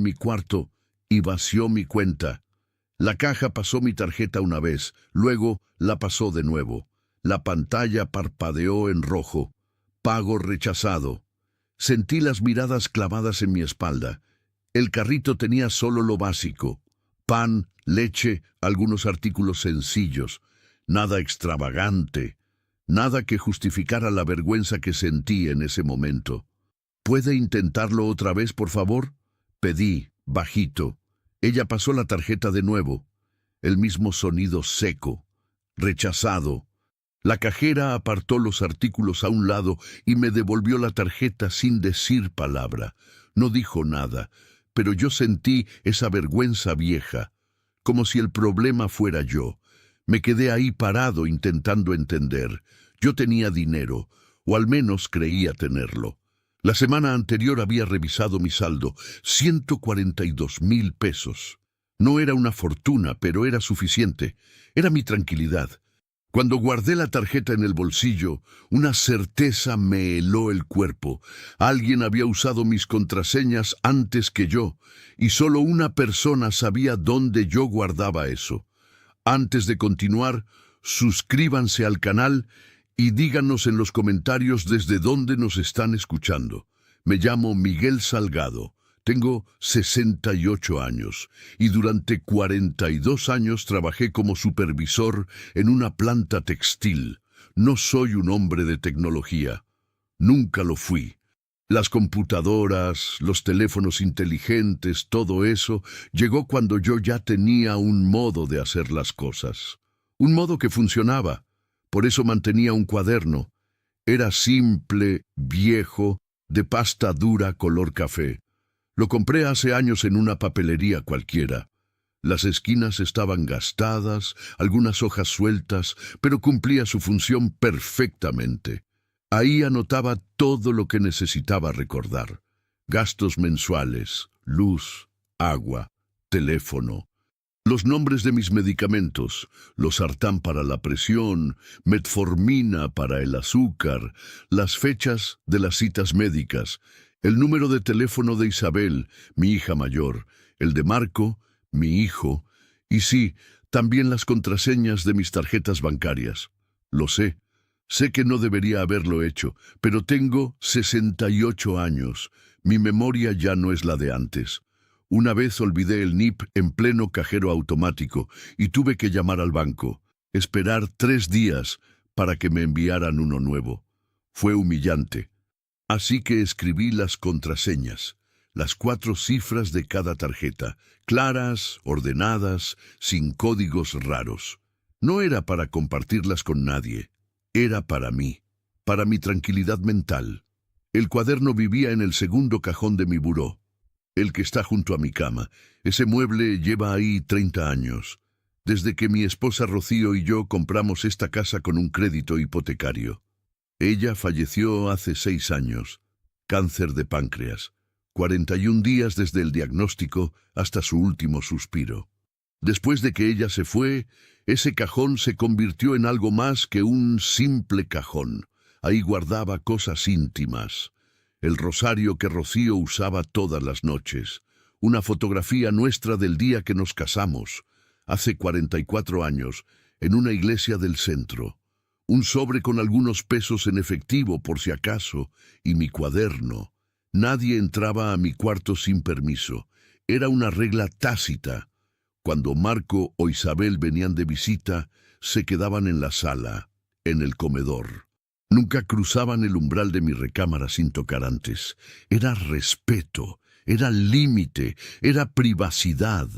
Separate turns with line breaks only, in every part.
mi cuarto y vació mi cuenta. La caja pasó mi tarjeta una vez, luego la pasó de nuevo. La pantalla parpadeó en rojo. Pago rechazado. Sentí las miradas clavadas en mi espalda. El carrito tenía solo lo básico: pan, leche, algunos artículos sencillos. Nada extravagante. Nada que justificara la vergüenza que sentí en ese momento. ¿Puede intentarlo otra vez, por favor?, pedí, bajito. Ella pasó la tarjeta de nuevo. El mismo sonido seco. Rechazado. La cajera apartó los artículos a un lado y me devolvió la tarjeta sin decir palabra. No dijo nada, pero yo sentí esa vergüenza vieja, como si el problema fuera yo. Me quedé ahí parado intentando entender. Yo tenía dinero, o al menos creía tenerlo. La semana anterior había revisado mi saldo, 142,000 pesos. No era una fortuna, pero era suficiente. Era mi tranquilidad. Cuando guardé la tarjeta en el bolsillo, una certeza me heló el cuerpo. Alguien había usado mis contraseñas antes que yo, y solo una persona sabía dónde yo guardaba eso. Antes de continuar, suscríbanse al canal y díganos en los comentarios desde dónde nos están escuchando. Me llamo Miguel Salgado, tengo 68 años y durante 42 años trabajé como supervisor en una planta textil. No soy un hombre de tecnología, nunca lo fui. Las computadoras, los teléfonos inteligentes, todo eso llegó cuando yo ya tenía un modo de hacer las cosas. Un modo que funcionaba. Por eso mantenía un cuaderno. Era simple, viejo, de pasta dura color café. Lo compré hace años en una papelería cualquiera. Las esquinas estaban gastadas, algunas hojas sueltas, pero cumplía su función perfectamente. Ahí anotaba todo lo que necesitaba recordar. Gastos mensuales, luz, agua, teléfono. Los nombres de mis medicamentos: losartán para la presión, metformina para el azúcar, las fechas de las citas médicas, el número de teléfono de Isabel, mi hija mayor, el de Marco, mi hijo, y sí, también las contraseñas de mis tarjetas bancarias. Lo sé que no debería haberlo hecho, pero tengo 68 años. Mi memoria ya no es la de antes. Una vez olvidé el NIP en pleno cajero automático y tuve que llamar al banco, esperar 3 días para que me enviaran uno nuevo. Fue humillante. Así que escribí las contraseñas, las 4 cifras de cada tarjeta, claras, ordenadas, sin códigos raros. No era para compartirlas con nadie, era para mí, para mi tranquilidad mental. El cuaderno vivía en el segundo cajón de mi buró, el que está junto a mi cama. Ese mueble lleva ahí 30 años, desde que mi esposa Rocío y yo compramos esta casa con un crédito hipotecario. Ella falleció hace 6 años, cáncer de páncreas, 41 días desde el diagnóstico hasta su último suspiro. Después de que ella se fue, ese cajón se convirtió en algo más que un simple cajón. Ahí guardaba cosas íntimas. El rosario que Rocío usaba todas las noches, una fotografía nuestra del día que nos casamos, hace 44 años, en una iglesia del centro, un sobre con algunos pesos en efectivo por si acaso, y mi cuaderno. Nadie entraba a mi cuarto sin permiso. Era una regla tácita. Cuando Marco o Isabel venían de visita, se quedaban en la sala, en el comedor. Nunca cruzaban el umbral de mi recámara sin tocar antes. Era respeto, era límite, era privacidad.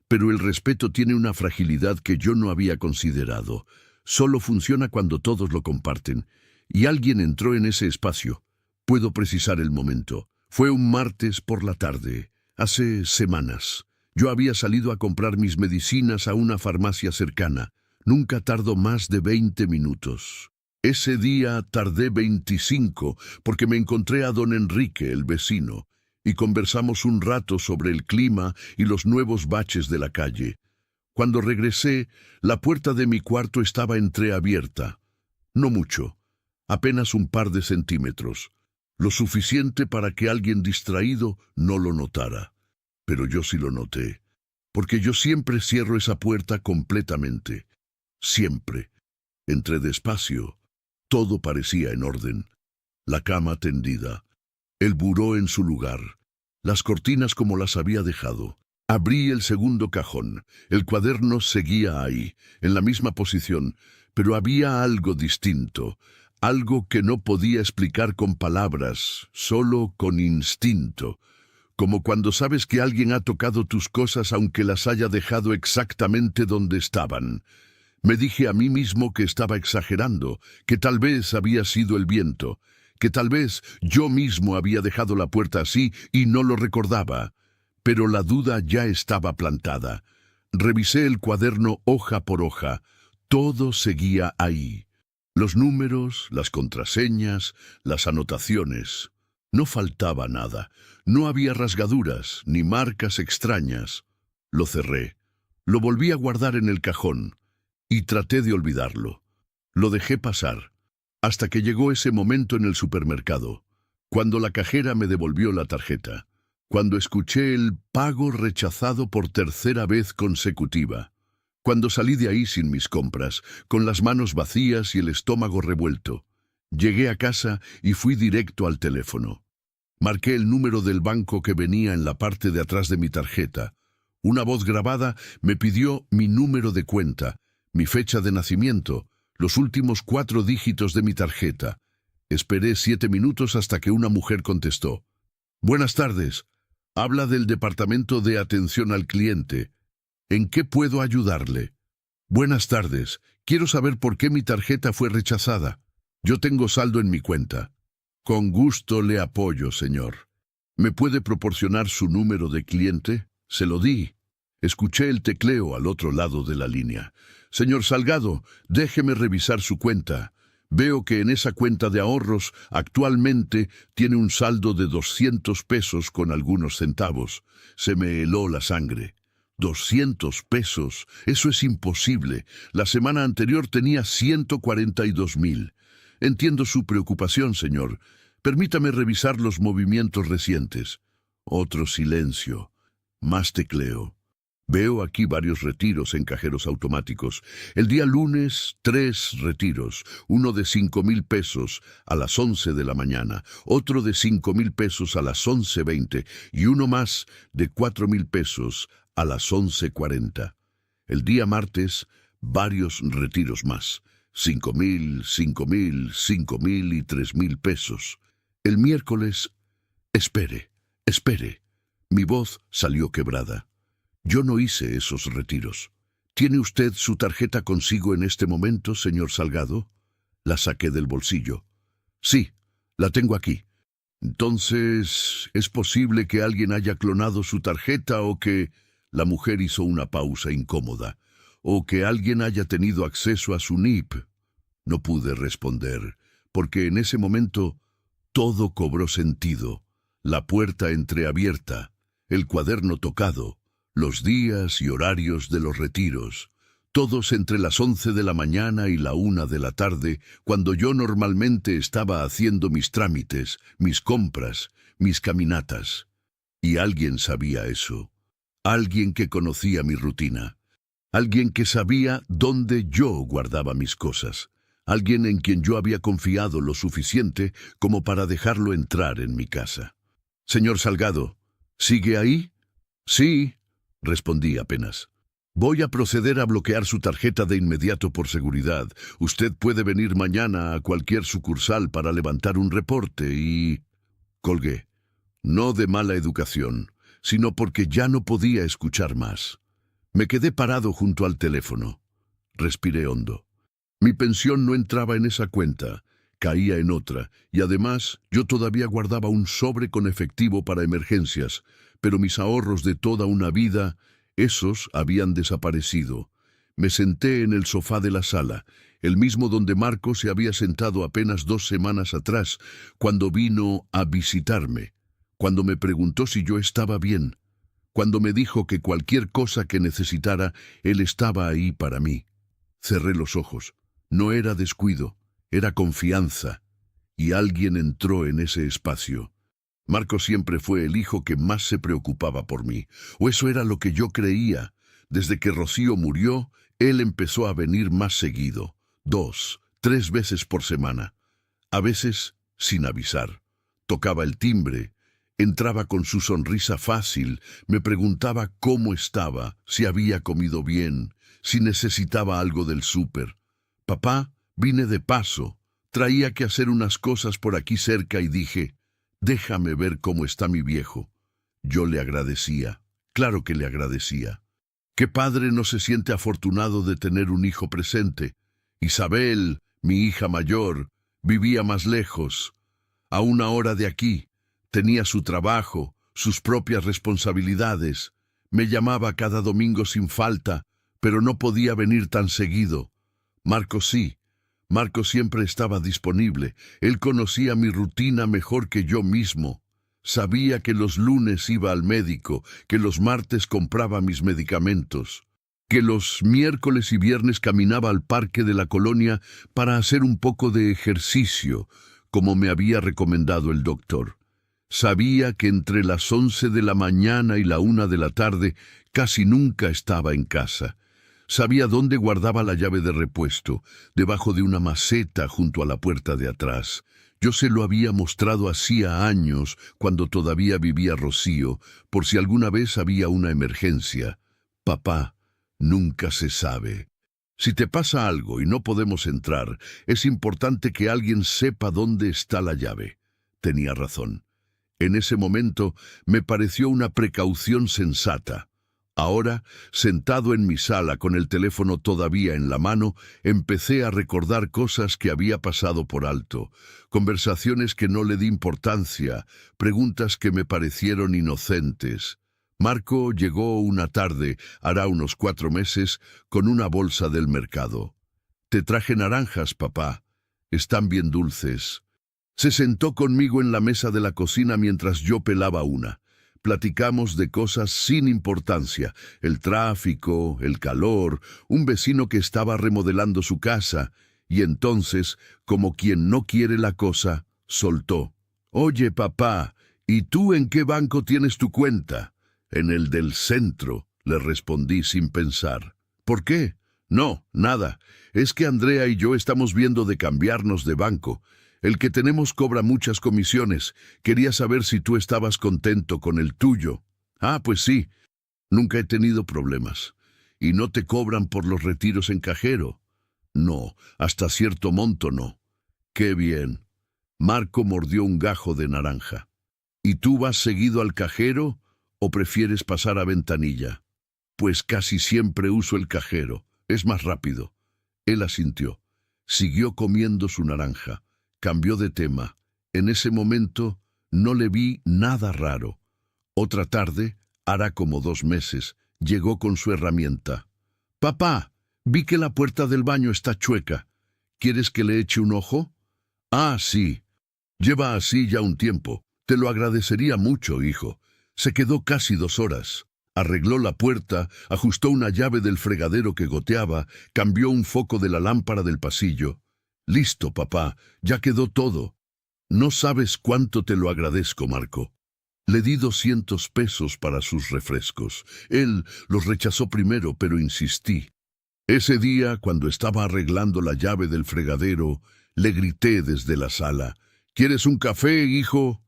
Pero el respeto tiene una fragilidad que yo no había considerado. Solo funciona cuando todos lo comparten. Y alguien entró en ese espacio. Puedo precisar el momento. Fue un martes por la tarde, hace semanas. Yo había salido a comprar mis medicinas a una farmacia cercana. Nunca tardo más de 20 minutos. Ese día tardé 25 porque me encontré a don Enrique, el vecino, y conversamos un rato sobre el clima y los nuevos baches de la calle. Cuando regresé, la puerta de mi cuarto estaba entreabierta. No mucho, apenas un par de centímetros, lo suficiente para que alguien distraído no lo notara. pero yo sí lo noté, porque yo siempre cierro esa puerta completamente. Siempre. Entré despacio. Todo parecía en orden. La cama tendida, el buró en su lugar, las cortinas como las había dejado. Abrí el segundo cajón. El cuaderno seguía ahí, en la misma posición, pero había algo distinto, algo que no podía explicar con palabras, solo con instinto, como cuando sabes que alguien ha tocado tus cosas aunque las haya dejado exactamente donde estaban. Me dije a mí mismo que estaba exagerando, que tal vez había sido el viento, que tal vez yo mismo había dejado la puerta así y no lo recordaba. Pero la duda ya estaba plantada. Revisé el cuaderno hoja por hoja. Todo seguía ahí. Los números, las contraseñas, las anotaciones. No faltaba nada. No había rasgaduras ni marcas extrañas. Lo cerré. Lo volví a guardar en el cajón y traté de olvidarlo. Lo dejé pasar, hasta que llegó ese momento en el supermercado, cuando la cajera me devolvió la tarjeta, cuando escuché el pago rechazado por tercera vez consecutiva, cuando salí de ahí sin mis compras, con las manos vacías y el estómago revuelto. Llegué a casa y fui directo al teléfono. Marqué el número del banco que venía en la parte de atrás de mi tarjeta. Una voz grabada me pidió mi número de cuenta, mi fecha de nacimiento, los últimos 4 dígitos de mi tarjeta. Esperé 7 minutos hasta que una mujer contestó. Buenas tardes. Habla del Departamento de Atención al Cliente. ¿En qué puedo ayudarle? Buenas tardes. Quiero saber por qué mi tarjeta fue rechazada. Yo tengo saldo en mi cuenta. Con gusto le apoyo, señor. ¿Me puede proporcionar su número de cliente? Se lo di. Escuché el tecleo al otro lado de la línea. Señor Salgado, déjeme revisar su cuenta. Veo que en esa cuenta de ahorros actualmente tiene un saldo de 200 pesos con algunos centavos. Se me heló la sangre. 200 pesos. Eso es imposible. La semana anterior tenía 142,000. Entiendo su preocupación, señor. Permítame revisar los movimientos recientes. Otro silencio. Más tecleo. Veo aquí varios retiros en cajeros automáticos. El día lunes, 3 retiros. Uno de 5,000 pesos a las 11 de la mañana, otro de 5,000 pesos a las 11:20 y uno más de 4,000 pesos a las 11:40. El día martes, varios retiros más. 5,000, 5,000, 5,000 y 3,000 pesos. El miércoles... Espere, espere. Mi voz salió quebrada. Yo no hice esos retiros. ¿Tiene usted su tarjeta consigo en este momento, señor Salgado? La saqué del bolsillo. Sí, la tengo aquí. Entonces, ¿es posible que alguien haya clonado su tarjeta o que... La mujer hizo una pausa incómoda. ¿O que alguien haya tenido acceso a su NIP? No pude responder, porque en ese momento todo cobró sentido. La puerta entreabierta, el cuaderno tocado, los días y horarios de los retiros, todos entre las 11 de la mañana y la 1 de la tarde, cuando yo normalmente estaba haciendo mis trámites, mis compras, mis caminatas. Y alguien sabía eso. Alguien que conocía mi rutina. Alguien que sabía dónde yo guardaba mis cosas. Alguien en quien yo había confiado lo suficiente como para dejarlo entrar en mi casa. Señor Salgado, ¿sigue ahí? Sí, respondí apenas. Voy a proceder a bloquear su tarjeta de inmediato por seguridad. Usted puede venir mañana a cualquier sucursal para levantar un reporte y... Colgué. No de mala educación, sino porque ya no podía escuchar más. Me quedé parado junto al teléfono. Respiré hondo. Mi pensión no entraba en esa cuenta, caía en otra, y además yo todavía guardaba un sobre con efectivo para emergencias, pero mis ahorros de toda una vida, esos habían desaparecido. Me senté en el sofá de la sala, el mismo donde Marco se había sentado apenas 2 semanas atrás, cuando vino a visitarme, cuando me preguntó si yo estaba bien, cuando me dijo que cualquier cosa que necesitara, él estaba ahí para mí. Cerré los ojos. No era descuido, era confianza, y alguien entró en ese espacio. Marco siempre fue el hijo que más se preocupaba por mí, o eso era lo que yo creía. Desde que Rocío murió, él empezó a venir más seguido, 2, 3 veces por semana, a veces sin avisar. Tocaba el timbre, entraba con su sonrisa fácil, me preguntaba cómo estaba, si había comido bien, si necesitaba algo del súper. Papá, vine de paso, traía que hacer unas cosas por aquí cerca y dije, déjame ver cómo está mi viejo. Yo le agradecía, claro que le agradecía. ¿Qué padre no se siente afortunado de tener un hijo presente? Isabel, mi hija mayor, vivía más lejos, a 1 hora de aquí. Tenía su trabajo, sus propias responsabilidades. Me llamaba cada domingo sin falta, pero no podía venir tan seguido. Marco sí. Marco siempre estaba disponible. Él conocía mi rutina mejor que yo mismo. Sabía que los lunes iba al médico, que los martes compraba mis medicamentos, que los miércoles y viernes caminaba al parque de la colonia para hacer un poco de ejercicio, como me había recomendado el doctor. Sabía que entre las 11 de la mañana y la 1 de la tarde casi nunca estaba en casa. Sabía dónde guardaba la llave de repuesto, debajo de una maceta junto a la puerta de atrás. Yo se lo había mostrado hacía años, cuando todavía vivía Rocío, por si alguna vez había una emergencia. Papá, nunca se sabe. Si te pasa algo y no podemos entrar, es importante que alguien sepa dónde está la llave. Tenía razón. En ese momento me pareció una precaución sensata. Ahora, sentado en mi sala con el teléfono todavía en la mano, empecé a recordar cosas que había pasado por alto, conversaciones que no le di importancia, preguntas que me parecieron inocentes. Marco llegó una tarde, hará unos 4 meses, con una bolsa del mercado. «Te traje naranjas, papá. Están bien dulces». Se sentó conmigo en la mesa de la cocina mientras yo pelaba una. Platicamos de cosas sin importancia, el tráfico, el calor, un vecino que estaba remodelando su casa, y entonces, como quien no quiere la cosa, soltó. «Oye, papá, ¿y tú en qué banco tienes tu cuenta?» «En el del centro», le respondí sin pensar. «¿Por qué?» «No, nada. Es que Andrea y yo estamos viendo de cambiarnos de banco. El que tenemos cobra muchas comisiones. Quería saber si tú estabas contento con el tuyo». «Ah, pues sí. Nunca he tenido problemas. ¿Y no te cobran por los retiros en cajero?» «No, hasta cierto monto no». «Qué bien». Marco mordió un gajo de naranja. «¿Y tú vas seguido al cajero o prefieres pasar a ventanilla?» «Pues casi siempre uso el cajero. Es más rápido». Él asintió. Siguió comiendo su naranja. Cambió de tema. En ese momento no le vi nada raro. Otra tarde, hará como 2 meses, llegó con su herramienta. «Papá, vi que la puerta del baño está chueca. ¿Quieres que le eche un ojo?» «Ah, sí. Lleva así ya un tiempo. Te lo agradecería mucho, hijo». Se quedó casi 2 horas. Arregló la puerta, ajustó una llave del fregadero que goteaba, cambió un foco de la lámpara del pasillo. «Listo, papá, ya quedó todo». «No sabes cuánto te lo agradezco, Marco». Le di 200 pesos para sus refrescos. Él los rechazó primero, pero insistí. Ese día, cuando estaba arreglando la llave del fregadero, le grité desde la sala. «¿Quieres un café, hijo?»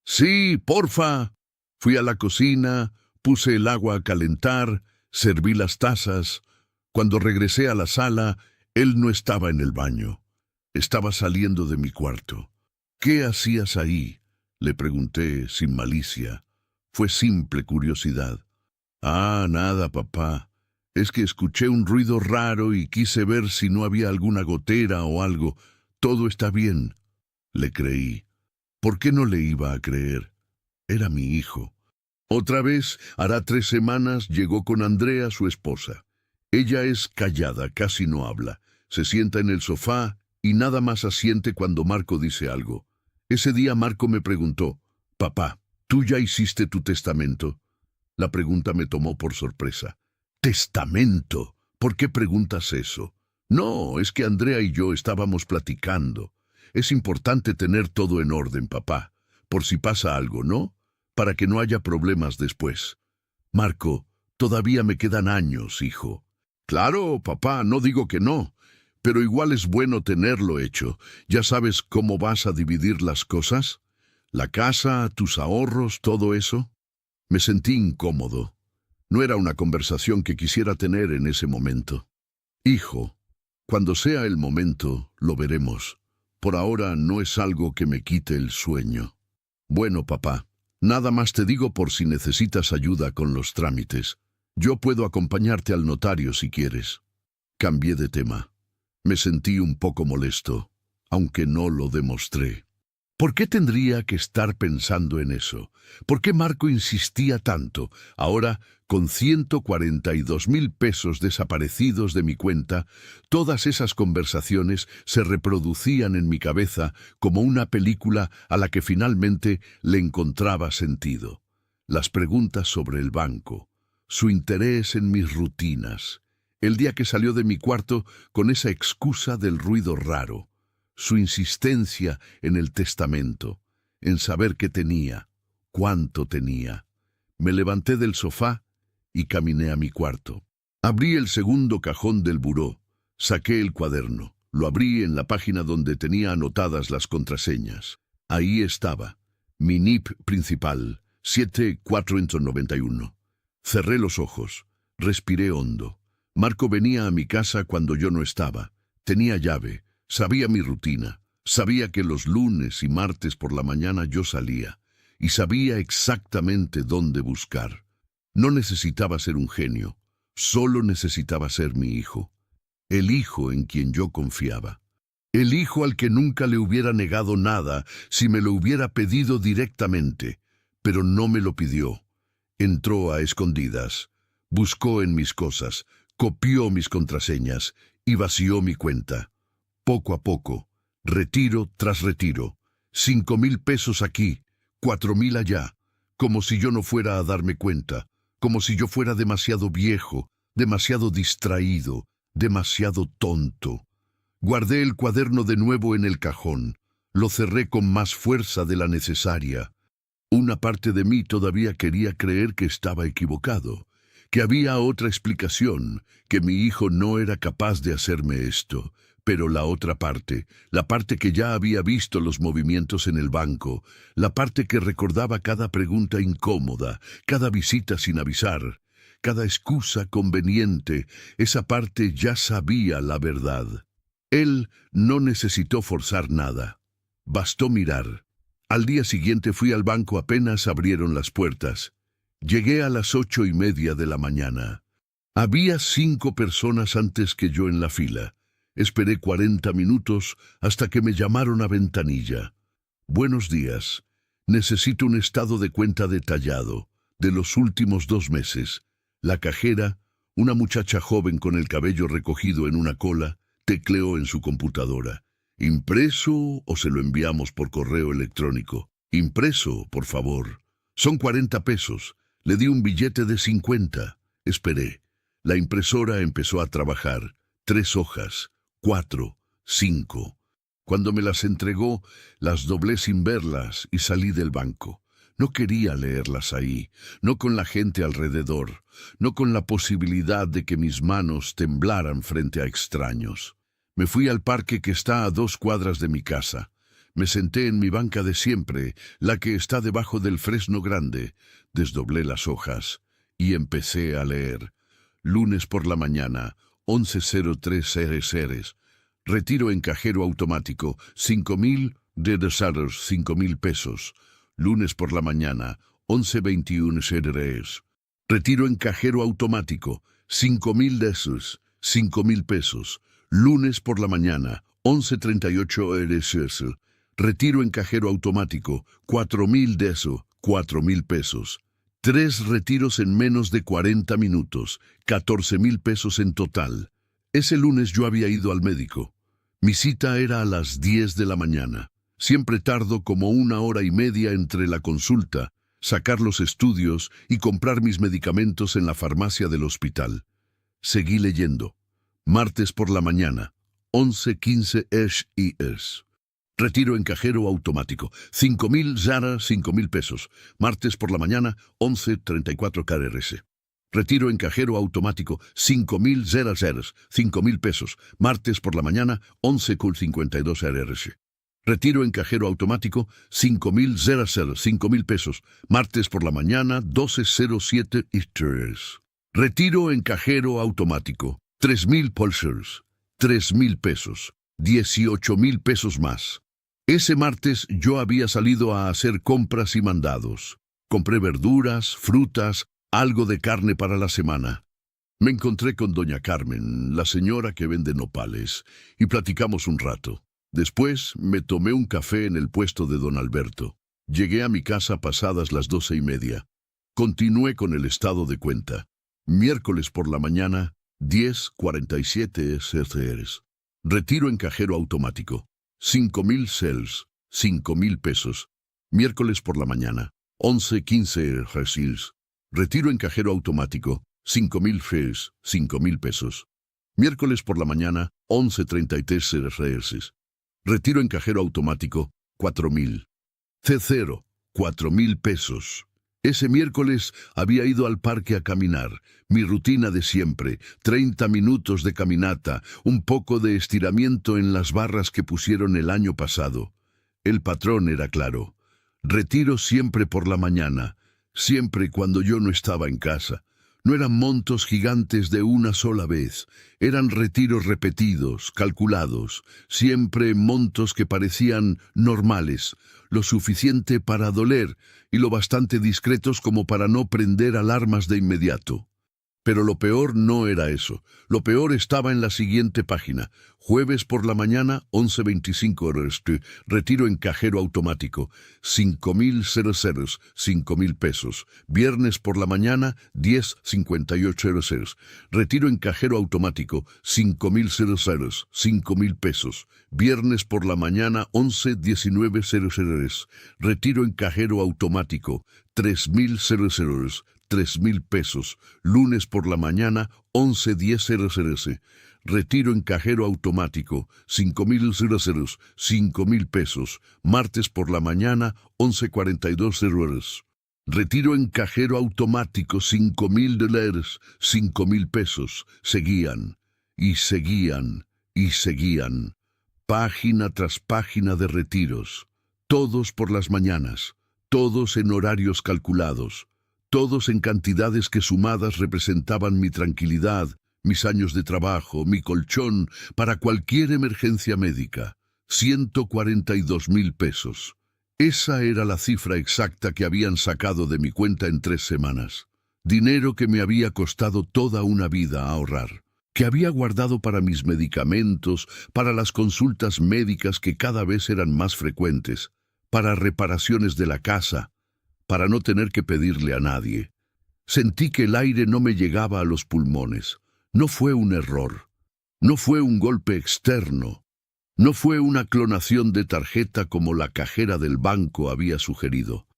«Sí, porfa». Fui a la cocina, puse el agua a calentar, serví las tazas. Cuando regresé a la sala, él no estaba en el baño. Estaba saliendo de mi cuarto. «¿Qué hacías ahí?», le pregunté sin malicia. Fue simple curiosidad. «Ah, nada, papá. Es que escuché un ruido raro y quise ver si no había alguna gotera o algo. Todo está bien». Le creí. ¿Por qué no le iba a creer? Era mi hijo. Otra vez, hará 3 semanas, llegó con Andrea, su esposa. Ella es callada, casi no habla. Se sienta en el sofá y nada más asiente cuando Marco dice algo. Ese día Marco me preguntó: «Papá, ¿tú ya hiciste tu testamento?» La pregunta me tomó por sorpresa. «¿Testamento? ¿Por qué preguntas eso?» «No, es que Andrea y yo estábamos platicando. Es importante tener todo en orden, papá. por si pasa algo, ¿no? Para que no haya problemas después. Marco, todavía me quedan años, hijo. Claro, papá, no digo que no, pero igual es bueno tenerlo hecho. ¿Ya sabes cómo vas a dividir las cosas? La casa, tus ahorros, todo eso. Me sentí incómodo. No era una conversación que quisiera tener en ese momento. Hijo, cuando sea el momento, lo veremos. Por ahora no es algo que me quite el sueño. Bueno, papá, nada más te digo por si necesitas ayuda con los trámites. Yo puedo acompañarte al notario si quieres. Cambié de tema. Me sentí un poco molesto, aunque no lo demostré. ¿Por qué tendría que estar pensando en eso? ¿Por qué Marco insistía tanto? Ahora, con 142,000 pesos desaparecidos de mi cuenta, todas esas conversaciones se reproducían en mi cabeza como una película a la que finalmente le encontraba sentido. Las preguntas sobre el banco, su interés en mis rutinas, el día que salió de mi cuarto con esa excusa del ruido raro, su insistencia en el testamento, en saber qué tenía, cuánto tenía. Me levanté del sofá y caminé a mi cuarto. Abrí el segundo cajón del buró, saqué el cuaderno, lo abrí en la página donde tenía anotadas las contraseñas. Ahí estaba, mi NIP principal, 7491. Cerré los ojos, respiré hondo. Marco venía a mi casa cuando yo no estaba. Tenía llave. Sabía mi rutina, sabía que los lunes y martes por la mañana yo salía, y sabía exactamente dónde buscar. No necesitaba ser un genio, solo necesitaba ser mi hijo, el hijo en quien yo confiaba, el hijo al que nunca le hubiera negado nada si me lo hubiera pedido directamente, pero no me lo pidió. Entró a escondidas, buscó en mis cosas, copió mis contraseñas y vació mi cuenta. Poco a poco, retiro tras retiro, 5,000 pesos aquí, 4,000 allá, como si yo no fuera a darme cuenta, como si yo fuera demasiado viejo, demasiado distraído, demasiado tonto. Guardé el cuaderno de nuevo en el cajón, lo cerré con más fuerza de la necesaria. Una parte de mí todavía quería creer que estaba equivocado, que había otra explicación, que mi hijo no era capaz de hacerme esto. Pero la otra parte, la parte que ya había visto los movimientos en el banco, la parte que recordaba cada pregunta incómoda, cada visita sin avisar, cada excusa conveniente, esa parte ya sabía la verdad. Él no necesitó forzar nada. Bastó mirar. Al día siguiente fui al banco apenas abrieron las puertas. Llegué a las 8:30 de la mañana. Había 5 personas antes que yo en la fila. Esperé 40 minutos hasta que me llamaron a ventanilla. Buenos días. Necesito un estado de cuenta detallado, de los últimos 2 meses. La cajera, una muchacha joven con el cabello recogido en una cola, tecleó en su computadora. ¿Impreso o se lo enviamos por correo electrónico? Impreso, por favor. Son 40 pesos. Le di un billete de 50. Esperé. La impresora empezó a trabajar. 3 hojas. 4, 5. Cuando me las entregó, las doblé sin verlas y salí del banco. No quería leerlas ahí, no con la gente alrededor, no con la posibilidad de que mis manos temblaran frente a extraños. Me fui al parque que está a 2 cuadras de mi casa. Me senté en mi banca de siempre, la que está debajo del fresno grande. Desdoblé las hojas y empecé a leer. Lunes por la mañana, 11:03 seres. Retiro en cajero automático, 5,000 de desaros, 5,000 pesos. Lunes por la mañana, 11:21 seres. Retiro en cajero automático, 5,000 de esos, 5,000 pesos. Lunes por la mañana, 11:38 seres. Retiro en cajero automático, 4,000 de eso, 4,000 pesos. 3 retiros en menos de 40 minutos, 14,000 pesos en total. Ese lunes yo había ido al médico. Mi cita era a las 10 de la mañana. Siempre tardo como 1 hora y media entre la consulta, sacar los estudios y comprar mis medicamentos en la farmacia del hospital. Seguí leyendo. Martes por la mañana, 11:15 y es. Retiro en cajero automático. 5.000 Zara, 5.000 pesos. Martes por la mañana, 11:34 KRS. Retiro en cajero automático. 5.000 Zara Zeras, 5.000 pesos. Martes por la mañana, 11:52 KRS. Retiro en cajero automático. 5.000 Zara Zeras, 5.000 pesos. Martes por la mañana, 12:07 KRS. Retiro en cajero automático. 3.000 pulsers, 3.000 pesos. 18.000 pesos más. Ese martes yo había salido a hacer compras y mandados. Compré verduras, frutas, algo de carne para la semana. Me encontré con doña Carmen, la señora que vende nopales, y platicamos un rato. Después me tomé un café en el puesto de don Alberto. Llegué a mi casa pasadas las 12:30. Continué con el estado de cuenta. Miércoles por la mañana, 10:47 SCRs. Retiro en cajero automático. 5.000 cells, 5.000 pesos. Miércoles por la mañana, 11:15 RCs. Retiro en cajero automático. 5.000 FES, 5.000 pesos. Miércoles por la mañana, 11:33 RCs. Retiro en cajero automático. 4.000. C0, 4.000 pesos. Ese miércoles había ido al parque a caminar, mi rutina de siempre, 30 minutos de caminata, un poco de estiramiento en las barras que pusieron el año pasado. El patrón era claro. Retiro siempre por la mañana, siempre cuando yo no estaba en casa. No eran montos gigantes de una sola vez, eran retiros repetidos, calculados, siempre montos que parecían normales, lo suficiente para doler y lo bastante discretos como para no prender alarmas de inmediato. Pero lo peor no era eso. Lo peor estaba en la siguiente página. Jueves por la mañana, 11:25 RST. Retiro en cajero automático. 5.000 ceros, 5.000 pesos. Viernes por la mañana, 10:58 RST. Retiro en cajero automático. 5.000 ceros, 5.000 pesos. Viernes por la mañana, 11:19 RST. Retiro en cajero automático. 3.000 ceros, 3.000 pesos. Lunes por la mañana, 11:10 RCRS. Retiro en cajero automático, 5.000 ceros, 5.000 pesos. Martes por la mañana, 11:42 RCRS. Retiro en cajero automático, 5.000 dólares, 5.000 pesos. Seguían, y seguían, y seguían. Página tras página de retiros. Todos por las mañanas, todos en horarios calculados. Todos en cantidades que sumadas representaban mi tranquilidad, mis años de trabajo, mi colchón para cualquier emergencia médica. 142.000 pesos. Esa era la cifra exacta que habían sacado de mi cuenta en 3 semanas. Dinero que me había costado toda una vida ahorrar, que había guardado para mis medicamentos, para las consultas médicas que cada vez eran más frecuentes, para reparaciones de la casa, para no tener que pedirle a nadie. Sentí que el aire no me llegaba a los pulmones. No fue un error. No fue un golpe externo. No fue una clonación de tarjeta como la cajera del banco había sugerido.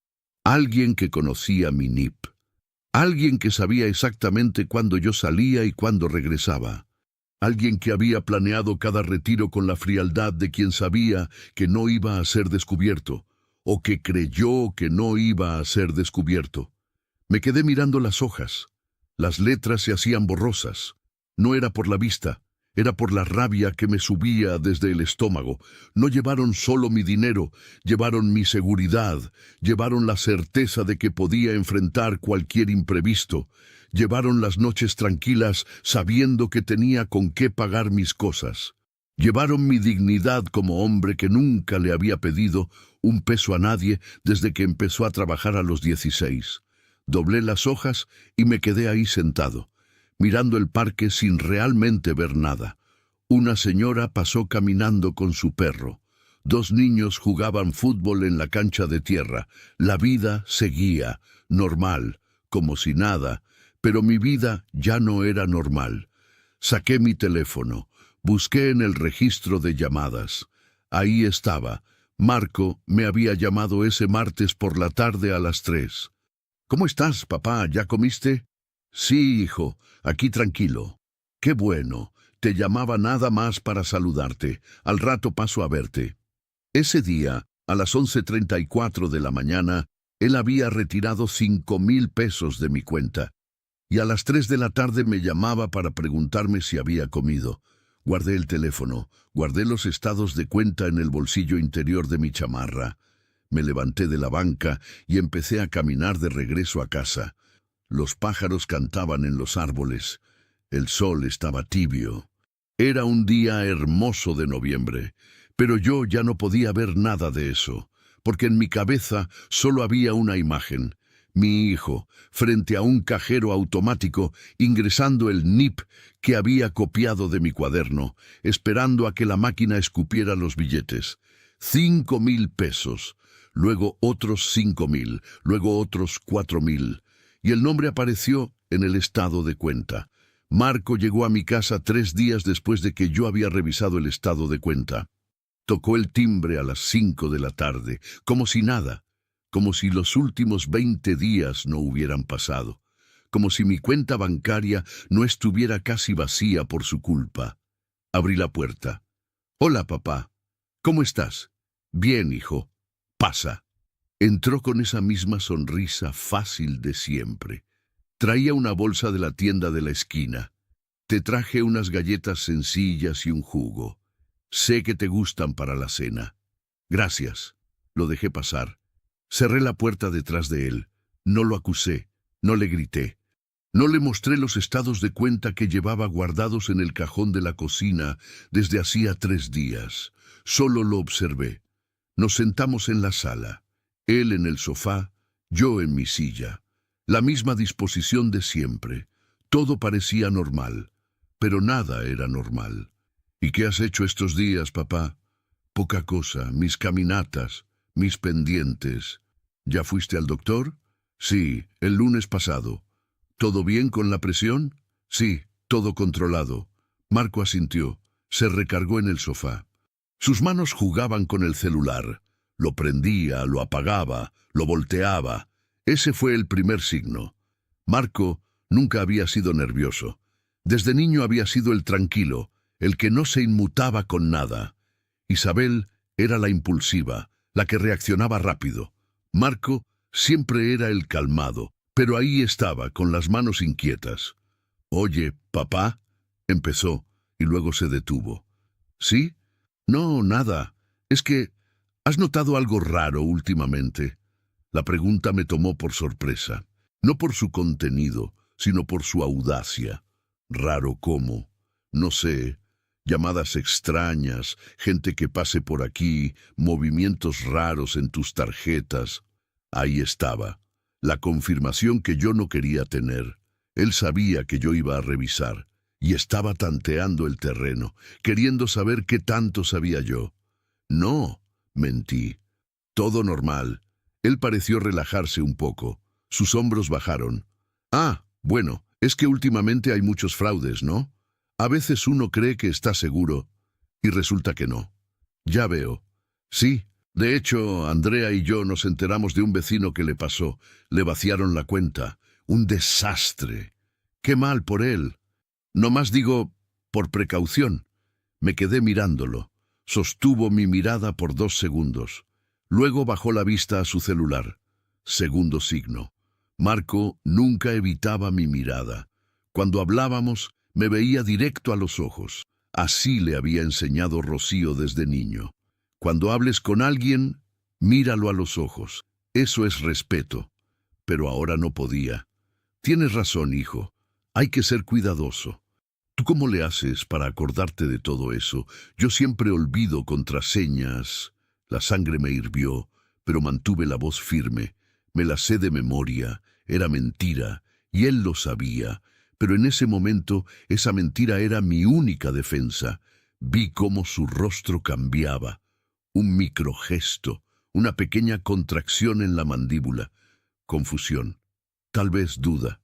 Alguien que conocía mi NIP. Alguien que sabía exactamente cuándo yo salía y cuándo regresaba. Alguien que había planeado cada retiro con la frialdad de quien sabía que no iba a ser descubierto, o que creyó que no iba a ser descubierto. Me quedé mirando las hojas. Las letras se hacían borrosas. No era por la vista, era por la rabia que me subía desde el estómago. No llevaron solo mi dinero, llevaron mi seguridad, llevaron la certeza de que podía enfrentar cualquier imprevisto, llevaron las noches tranquilas sabiendo que tenía con qué pagar mis cosas. Llevaron mi dignidad como hombre que nunca le había pedido un peso a nadie desde que empezó a trabajar a los 16. Doblé las hojas y me quedé ahí sentado, mirando el parque sin realmente ver nada. Una señora pasó caminando con su perro. 2 niños jugaban fútbol en la cancha de tierra. La vida seguía, normal, como si nada, pero mi vida ya no era normal. Saqué mi teléfono. Busqué en el registro de llamadas. Ahí estaba. Marco me había llamado ese martes por la tarde a las 3. «¿Cómo estás, papá? ¿Ya comiste?» «Sí, hijo, aquí tranquilo». «Qué bueno. Te llamaba nada más para saludarte. Al rato paso a verte». Ese día, a las 11:34 de la mañana, él había retirado 5,000 pesos de mi cuenta. Y a las 3 de la tarde me llamaba para preguntarme si había comido. Guardé el teléfono, guardé los estados de cuenta en el bolsillo interior de mi chamarra. Me levanté de la banca y empecé a caminar de regreso a casa. Los pájaros cantaban en los árboles. El sol estaba tibio. Era un día hermoso de noviembre, pero yo ya no podía ver nada de eso, porque en mi cabeza solo había una imagen. Mi hijo, frente a un cajero automático, ingresando el NIP que había copiado de mi cuaderno, esperando a que la máquina escupiera los billetes. 5,000 pesos, luego otros 5,000, luego otros 4,000, y el nombre apareció en el estado de cuenta. Marco llegó a mi casa 3 días después de que yo había revisado el estado de cuenta. Tocó el timbre a las 5 de la tarde, como si nada, como si los últimos 20 días no hubieran pasado, como si mi cuenta bancaria no estuviera casi vacía por su culpa. Abrí la puerta. «Hola, papá. ¿Cómo estás?» «Bien, hijo. Pasa». Entró con esa misma sonrisa fácil de siempre. Traía una bolsa de la tienda de la esquina. «Te traje unas galletas sencillas y un jugo. Sé que te gustan para la cena». «Gracias». Lo dejé pasar. Cerré la puerta detrás de él. No lo acusé, no le grité. No le mostré los estados de cuenta que llevaba guardados en el cajón de la cocina desde hacía 3 días. Solo lo observé. Nos sentamos en la sala. Él en el sofá, yo en mi silla. La misma disposición de siempre. Todo parecía normal, pero nada era normal. «¿Y qué has hecho estos días, papá?» «Poca cosa, mis caminatas, mis pendientes». «¿Ya fuiste al doctor?» «Sí, el lunes pasado». «¿Todo bien con la presión?» «Sí, todo controlado». Marco asintió. Se recargó en el sofá. Sus manos jugaban con el celular. Lo prendía, lo apagaba, lo volteaba. Ese fue el primer signo. Marco nunca había sido nervioso. Desde niño había sido el tranquilo, el que no se inmutaba con nada. Isabel era la impulsiva, la que reaccionaba rápido. Marco siempre era el calmado, pero ahí estaba, con las manos inquietas. «Oye, papá», empezó, y luego se detuvo. «¿Sí? No, nada. Es que, ¿has notado algo raro últimamente?» La pregunta me tomó por sorpresa. No por su contenido, sino por su audacia. «¿Raro cómo?» «No sé. Llamadas extrañas, gente que pase por aquí, movimientos raros en tus tarjetas». Ahí estaba, la confirmación que yo no quería tener. Él sabía que yo iba a revisar, y estaba tanteando el terreno, queriendo saber qué tanto sabía yo. «No», mentí. «Todo normal». Él pareció relajarse un poco. Sus hombros bajaron. «Ah, bueno, es que últimamente hay muchos fraudes, ¿no? A veces uno cree que está seguro, y resulta que no». «Ya veo». «Sí. De hecho, Andrea y yo nos enteramos de un vecino que le pasó. Le vaciaron la cuenta. Un desastre. Qué mal por él. No más digo, por precaución». Me quedé mirándolo. Sostuvo mi mirada por 2 segundos. Luego bajó la vista a su celular. Segundo signo. Marco nunca evitaba mi mirada. Cuando hablábamos, me veía directo a los ojos. Así le había enseñado Rocío desde niño. Cuando hables con alguien, míralo a los ojos. Eso es respeto. Pero ahora no podía. «Tienes razón, hijo. Hay que ser cuidadoso». «¿Tú cómo le haces para acordarte de todo eso? Yo siempre olvido contraseñas». La sangre me hirvió, pero mantuve la voz firme. Me la sé de memoria. Era mentira, y él lo sabía. Pero en ese momento, esa mentira era mi única defensa. Vi cómo su rostro cambiaba. Un microgesto, una pequeña contracción en la mandíbula. Confusión. Tal vez duda.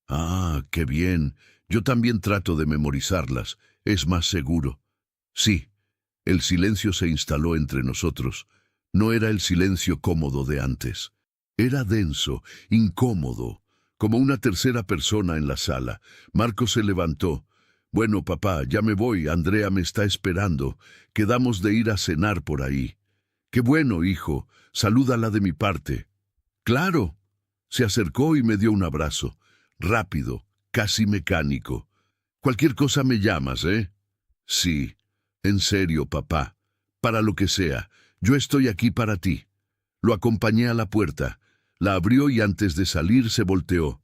«Ah, qué bien. Yo también trato de memorizarlas. Es más seguro». «Sí». El silencio se instaló entre nosotros. No era el silencio cómodo de antes. Era denso, incómodo, como una tercera persona en la sala. Marco se levantó. «Bueno, papá, ya me voy. Andrea me está esperando. Quedamos de ir a cenar por ahí». Qué bueno, hijo. Salúdala de mi parte. Claro. Se acercó y me dio un abrazo. Rápido, casi mecánico. Cualquier cosa me llamas, ¿eh? Sí. En serio, papá. Para lo que sea. Yo estoy aquí para ti. Lo acompañé a la puerta. La abrió y antes de salir se volteó.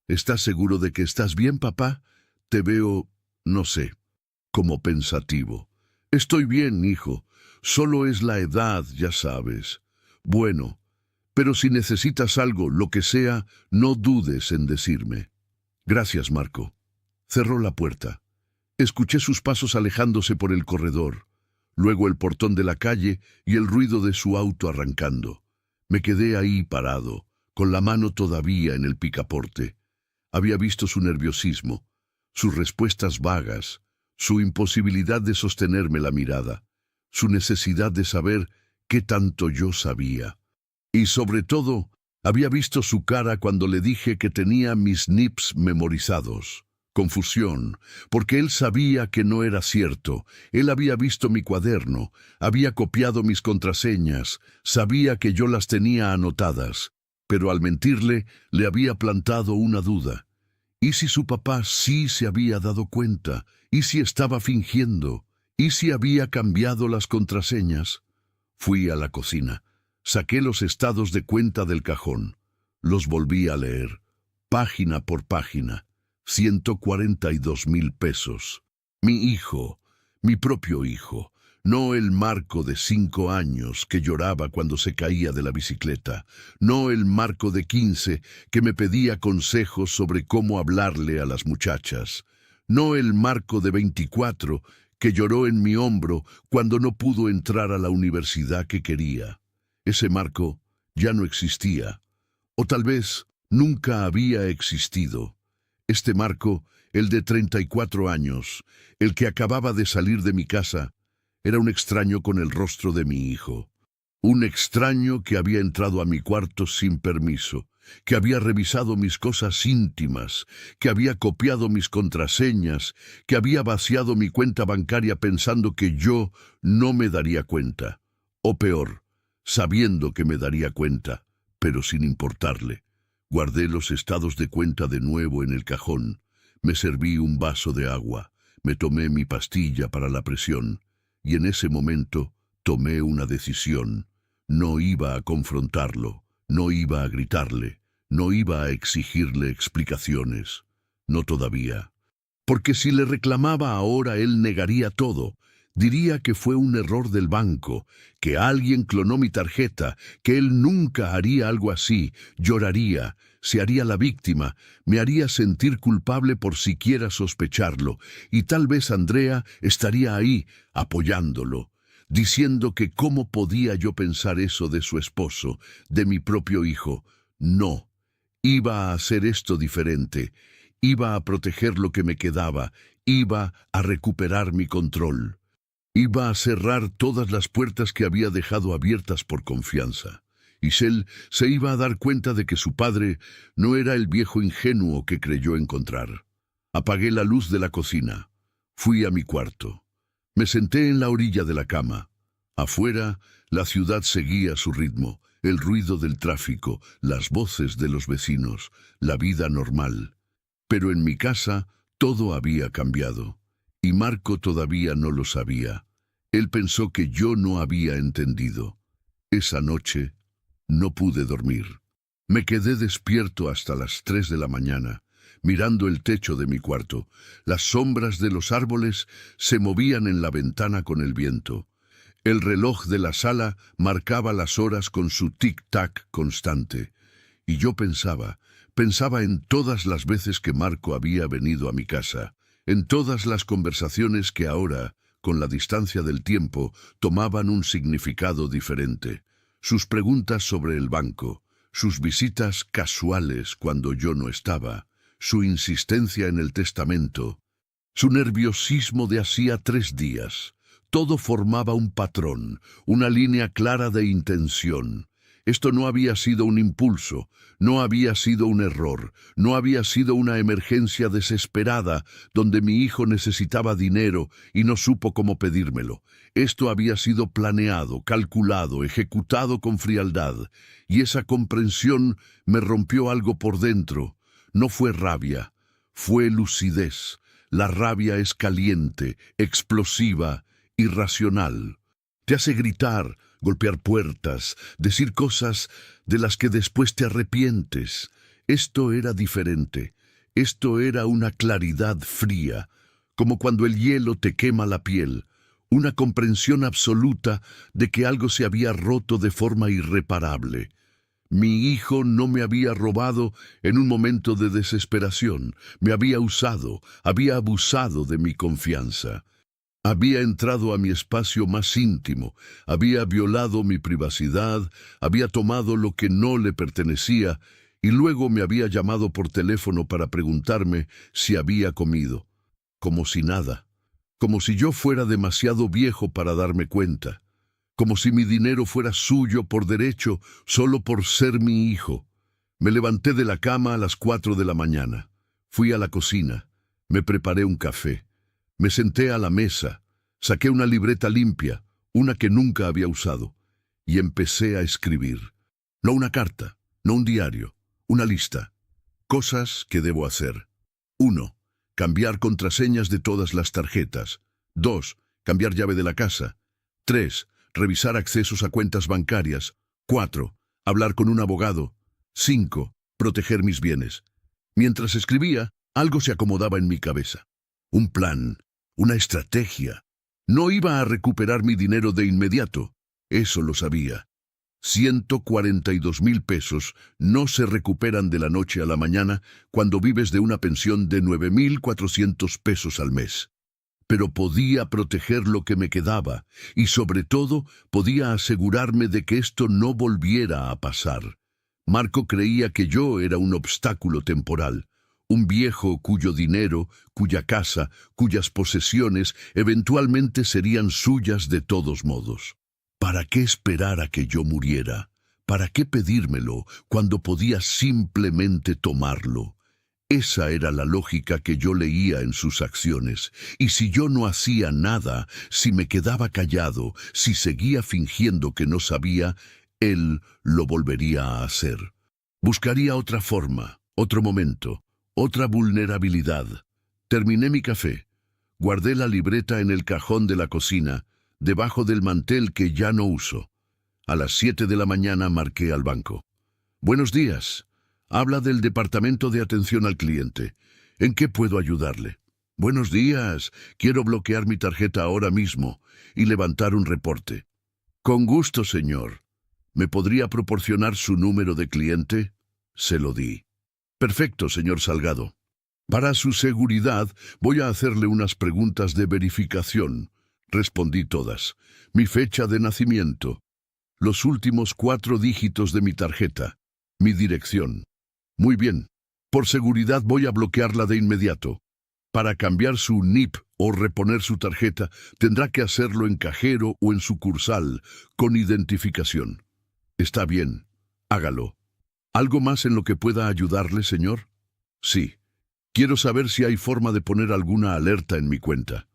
¿Estás seguro de que estás bien, papá? Te veo, no sé, como pensativo. Estoy bien, hijo. Solo es la edad, ya sabes. Bueno, pero si necesitas algo, lo que sea, no dudes en decirme. Gracias, Marco. Cerró la puerta. Escuché sus pasos alejándose por el corredor, luego el portón de la calle y el ruido de su auto arrancando. Me quedé ahí parado, con la mano todavía en el picaporte. Había visto su nerviosismo, sus respuestas vagas, su imposibilidad de sostenerme la mirada, su necesidad de saber qué tanto yo sabía. Y sobre todo, había visto su cara cuando le dije que tenía mis NIPs memorizados. Confusión, porque él sabía que no era cierto. Él había visto mi cuaderno, había copiado mis contraseñas, sabía que yo las tenía anotadas, pero al mentirle le había plantado una duda. ¿Y si su papá sí se había dado cuenta? ¿Y si estaba fingiendo? ¿Y si había cambiado las contraseñas? Fui a la cocina, saqué los estados de cuenta del cajón, los volví a leer, página por página. 142,000 pesos. Mi hijo, mi propio hijo, no el Marco de 5 años que lloraba cuando se caía de la bicicleta, no el Marco de 15 que me pedía consejos sobre cómo hablarle a las muchachas, no el Marco de 24 que lloró en mi hombro cuando no pudo entrar a la universidad que quería. Ese Marco ya no existía, o tal vez nunca había existido. Este Marco, el de 34 años, el que acababa de salir de mi casa, era un extraño con el rostro de mi hijo. Un extraño que había entrado a mi cuarto sin permiso, que había revisado mis cosas íntimas, que había copiado mis contraseñas, que había vaciado mi cuenta bancaria pensando que yo no me daría cuenta. O peor, sabiendo que me daría cuenta, pero sin importarle. Guardé los estados de cuenta de nuevo en el cajón, me serví un vaso de agua, me tomé mi pastilla para la presión, y en ese momento tomé una decisión. No iba a confrontarlo, no iba a gritarle, no iba a exigirle explicaciones. No todavía. Porque si le reclamaba ahora él negaría todo. Diría que fue un error del banco, que alguien clonó mi tarjeta, que él nunca haría algo así, lloraría, se haría la víctima, me haría sentir culpable por siquiera sospecharlo, y tal vez Andrea estaría ahí, apoyándolo, diciendo que cómo podía yo pensar eso de su esposo, de mi propio hijo. No, iba a hacer esto diferente, iba a proteger lo que me quedaba, iba a recuperar mi control. Iba a cerrar todas las puertas que había dejado abiertas por confianza. Isel se iba a dar cuenta de que su padre no era el viejo ingenuo que creyó encontrar. Apagué la luz de la cocina. Fui a mi cuarto. Me senté en la orilla de la cama. Afuera, la ciudad seguía su ritmo, el ruido del tráfico, las voces de los vecinos, la vida normal. Pero en mi casa todo había cambiado. Y Marco todavía no lo sabía. Él pensó que yo no había entendido. Esa noche no pude dormir. Me quedé despierto hasta las 3 de la mañana, mirando el techo de mi cuarto. Las sombras de los árboles se movían en la ventana con el viento. El reloj de la sala marcaba las horas con su tic-tac constante. Y yo pensaba en todas las veces que Marco había venido a mi casa, en todas las conversaciones que ahora, con la distancia del tiempo, tomaban un significado diferente. Sus preguntas sobre el banco, sus visitas casuales cuando yo no estaba, su insistencia en el testamento, su nerviosismo de hacía 3 días. Todo formaba un patrón, una línea clara de intención. Esto no había sido un impulso, no había sido un error, no había sido una emergencia desesperada donde mi hijo necesitaba dinero y no supo cómo pedírmelo. Esto había sido planeado, calculado, ejecutado con frialdad, y esa comprensión me rompió algo por dentro. No fue rabia, fue lucidez. La rabia es caliente, explosiva, irracional. Te hace gritar, golpear puertas, decir cosas de las que después te arrepientes. Esto era diferente. Esto era una claridad fría, como cuando el hielo te quema la piel, una comprensión absoluta de que algo se había roto de forma irreparable. Mi hijo no me había robado en un momento de desesperación, me había usado, había abusado de mi confianza. Había entrado a mi espacio más íntimo, había violado mi privacidad, había tomado lo que no le pertenecía y luego me había llamado por teléfono para preguntarme si había comido. Como si nada, como si yo fuera demasiado viejo para darme cuenta, como si mi dinero fuera suyo por derecho solo por ser mi hijo. Me levanté de la cama a las 4 de la mañana, fui a la cocina, me preparé un café. Me senté a la mesa, saqué una libreta limpia, una que nunca había usado, y empecé a escribir. No una carta, no un diario, una lista. Cosas que debo hacer. 1. Cambiar contraseñas de todas las tarjetas. 2. Cambiar llave de la casa. 3. Revisar accesos a cuentas bancarias. 4. Hablar con un abogado. 5. Proteger mis bienes. Mientras escribía, algo se acomodaba en mi cabeza. Un plan, una estrategia. No iba a recuperar mi dinero de inmediato, eso lo sabía. 142,000 pesos no se recuperan de la noche a la mañana cuando vives de una pensión de 9,400 pesos al mes. Pero podía proteger lo que me quedaba y sobre todo podía asegurarme de que esto no volviera a pasar. Marco creía que yo era un obstáculo temporal. Un viejo cuyo dinero, cuya casa, cuyas posesiones eventualmente serían suyas de todos modos. ¿Para qué esperar a que yo muriera? ¿Para qué pedírmelo cuando podía simplemente tomarlo? Esa era la lógica que yo leía en sus acciones, y si yo no hacía nada, si me quedaba callado, si seguía fingiendo que no sabía, él lo volvería a hacer. Buscaría otra forma, otro momento. Otra vulnerabilidad. Terminé mi café. Guardé la libreta en el cajón de la cocina, debajo del mantel que ya no uso. A las 7 de la mañana marqué al banco. Buenos días. Habla del Departamento de Atención al Cliente. ¿En qué puedo ayudarle? Buenos días. Quiero bloquear mi tarjeta ahora mismo y levantar un reporte. Con gusto, señor. ¿Me podría proporcionar su número de cliente? Se lo di. Perfecto, señor Salgado. Para su seguridad, voy a hacerle unas preguntas de verificación. Respondí todas. Mi fecha de nacimiento. Los últimos 4 dígitos de mi tarjeta. Mi dirección. Muy bien. Por seguridad voy a bloquearla de inmediato. Para cambiar su NIP o reponer su tarjeta, tendrá que hacerlo en cajero o en sucursal, con identificación. Está bien. Hágalo. ¿Algo más en lo que pueda ayudarle, señor? Sí. Quiero saber si hay forma de poner alguna alerta en mi cuenta.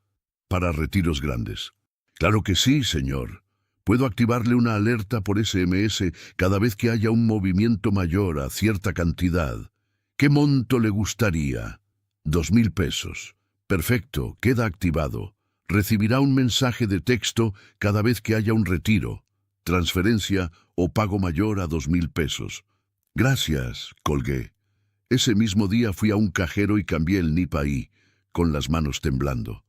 Para retiros grandes. Claro que sí, señor. Puedo activarle una alerta por SMS cada vez que haya un movimiento mayor a cierta cantidad. ¿Qué monto le gustaría? 2,000 pesos. Perfecto, queda activado. Recibirá un mensaje de texto cada vez que haya un retiro, transferencia o pago mayor a 2,000 pesos. Gracias, colgué. Ese mismo día fui a un cajero y cambié el NIP ahí, con las manos temblando.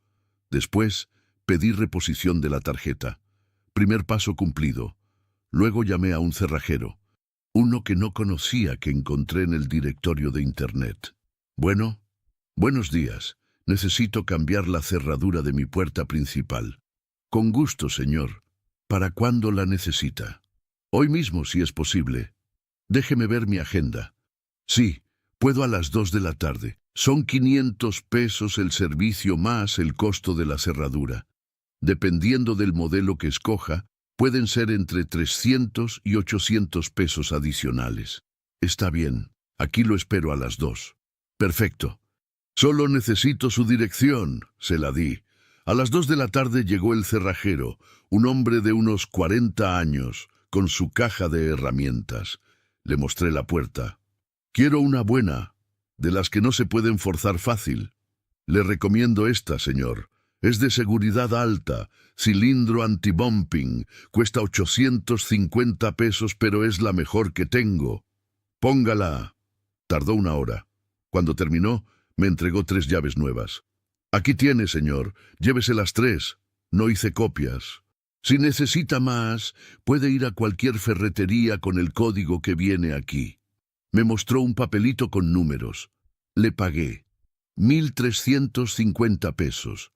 Después, pedí reposición de la tarjeta. Primer paso cumplido. Luego llamé a un cerrajero, uno que no conocía que encontré en el directorio de Internet. Bueno, buenos días. Necesito cambiar la cerradura de mi puerta principal. Con gusto, señor. ¿Para cuándo la necesita? Hoy mismo, si es posible. Déjeme ver mi agenda. Sí, puedo a las 2 de la tarde. Son 500 pesos el servicio más el costo de la cerradura. Dependiendo del modelo que escoja, Pueden ser entre 300 y 800 pesos adicionales. Está bien, aquí lo espero a las 2. Perfecto. Solo necesito su dirección, se la di. A las 2 de la tarde llegó el cerrajero, un hombre de unos 40 años, con su caja de herramientas. Le mostré la puerta. Quiero una buena, de las que no se pueden forzar fácil. Le recomiendo esta, señor. Es de seguridad alta, cilindro anti-bumping, cuesta 850 pesos, pero es la mejor que tengo. Póngala. Tardó 1 hora. Cuando terminó, me entregó 3 llaves nuevas. Aquí tiene, señor. Llévese las 3. No hice copias. Si necesita más, puede ir a cualquier ferretería con el código que viene aquí. Me mostró un papelito con números. Le pagué. 1,350 pesos.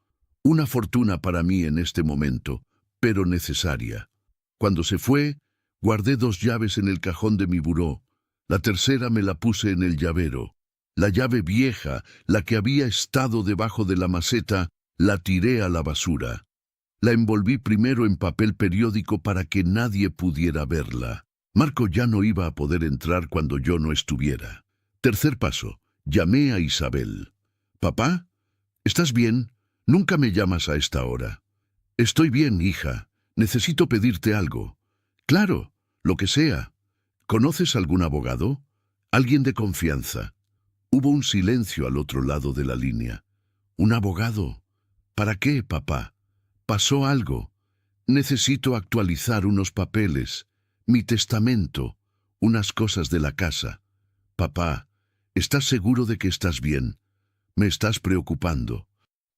Una fortuna para mí en este momento, pero necesaria. Cuando se fue, guardé 2 llaves en el cajón de mi buró. La tercera me la puse en el llavero. La llave vieja, la que había estado debajo de la maceta, la tiré a la basura. La envolví primero en papel periódico para que nadie pudiera verla. Marco ya no iba a poder entrar cuando yo no estuviera. Tercer paso, llamé a Isabel. «Papá, ¿estás bien? Nunca me llamas a esta hora». «Estoy bien, hija. Necesito pedirte algo». «Claro, lo que sea». «¿Conoces algún abogado? Alguien de confianza». Hubo un silencio al otro lado de la línea. «¿Un abogado? ¿Para qué, papá?» «Pasó algo. Necesito actualizar unos papeles, mi testamento, unas cosas de la casa». «Papá, ¿estás seguro de que estás bien? Me estás preocupando».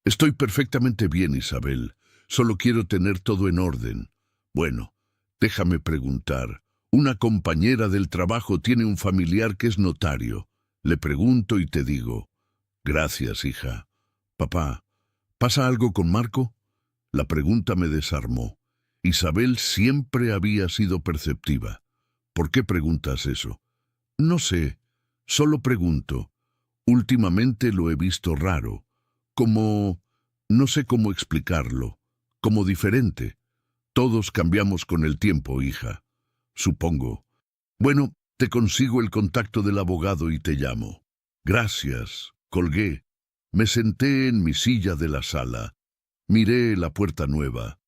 «Estoy perfectamente bien, Isabel. Solo quiero tener todo en orden». «Bueno, déjame preguntar. Una compañera del trabajo tiene un familiar que es notario. Le pregunto y te digo». «Gracias, hija». «Papá, ¿pasa algo con Marco?» La pregunta me desarmó. Isabel siempre había sido perceptiva. «¿Por qué preguntas eso?» «No sé, solo pregunto. Últimamente lo he visto raro, como... no sé cómo explicarlo, como diferente. Todos cambiamos con el tiempo, hija. Supongo. Bueno, te consigo el contacto del abogado y te llamo». «Gracias». Colgué. Me senté en mi silla de la sala. Miré la puerta nueva,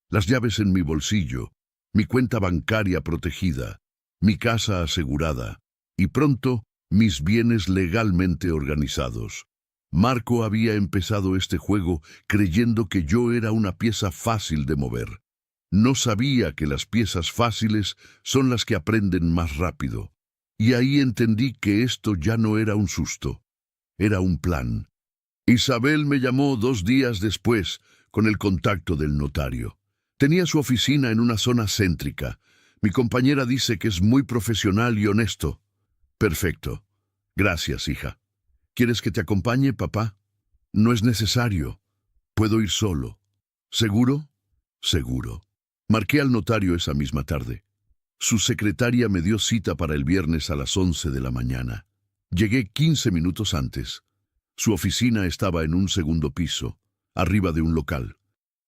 las llaves en mi bolsillo, mi cuenta bancaria protegida, mi casa asegurada, y pronto mis bienes legalmente organizados. Marco había empezado este juego creyendo que yo era una pieza fácil de mover. No sabía que las piezas fáciles son las que aprenden más rápido. Y ahí entendí que esto ya no era un susto, era un plan. Isabel me llamó 2 días después con el contacto del notario. Tenía su oficina en una zona céntrica. Mi compañera dice que es muy profesional y honesto. «Perfecto. Gracias, hija». «¿Quieres que te acompañe, papá?» «No es necesario. Puedo ir solo». «¿Seguro?» «Seguro». Marqué al notario esa misma tarde. Su secretaria me dio cita para el viernes a las 11 de la mañana. Llegué 15 minutos antes. Su oficina estaba en un segundo piso, arriba de un local.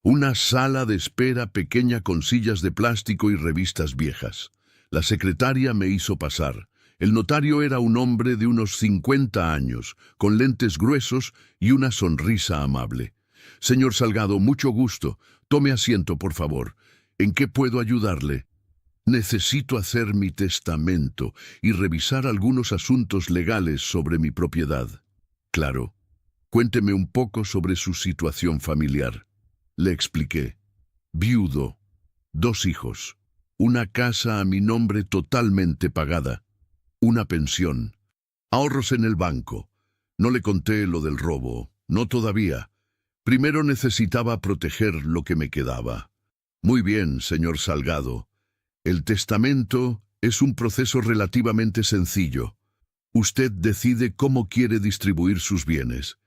Una sala de espera pequeña con sillas de plástico y revistas viejas. La secretaria me hizo pasar. El notario era un hombre de unos 50 años, con lentes gruesos y una sonrisa amable. «Señor Salgado, mucho gusto. Tome asiento, por favor. ¿En qué puedo ayudarle?» «Necesito hacer mi testamento y revisar algunos asuntos legales sobre mi propiedad». «Claro. Cuénteme un poco sobre su situación familiar». Le expliqué. «Viudo, 2 hijos, una casa a mi nombre totalmente pagada, una pensión, ahorros en el banco. No le conté lo del robo, no todavía. Primero necesitaba proteger lo que me quedaba». «Muy bien, señor Salgado. El testamento es un proceso relativamente sencillo. Usted decide cómo quiere distribuir sus bienes.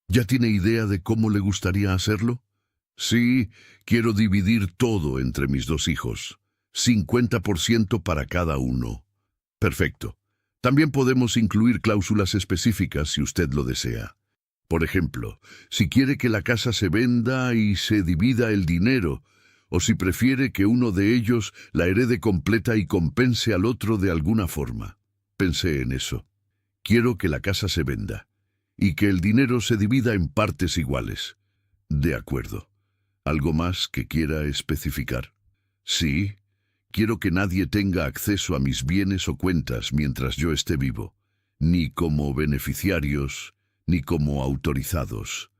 ¿Ya tiene idea de cómo le gustaría hacerlo?» «Sí, quiero dividir todo entre mis 2 hijos. 50% para cada uno». «Perfecto. También podemos incluir cláusulas específicas si usted lo desea. Por ejemplo, si quiere que la casa se venda y se divida el dinero, o si prefiere que uno de ellos la herede completa y compense al otro de alguna forma. Pensé en eso. Quiero que la casa se venda y que el dinero se divida en partes iguales. De acuerdo. ¿Algo más que quiera especificar? Sí. Quiero que nadie tenga acceso a mis bienes o cuentas mientras yo esté vivo, ni como beneficiarios, ni como autorizados.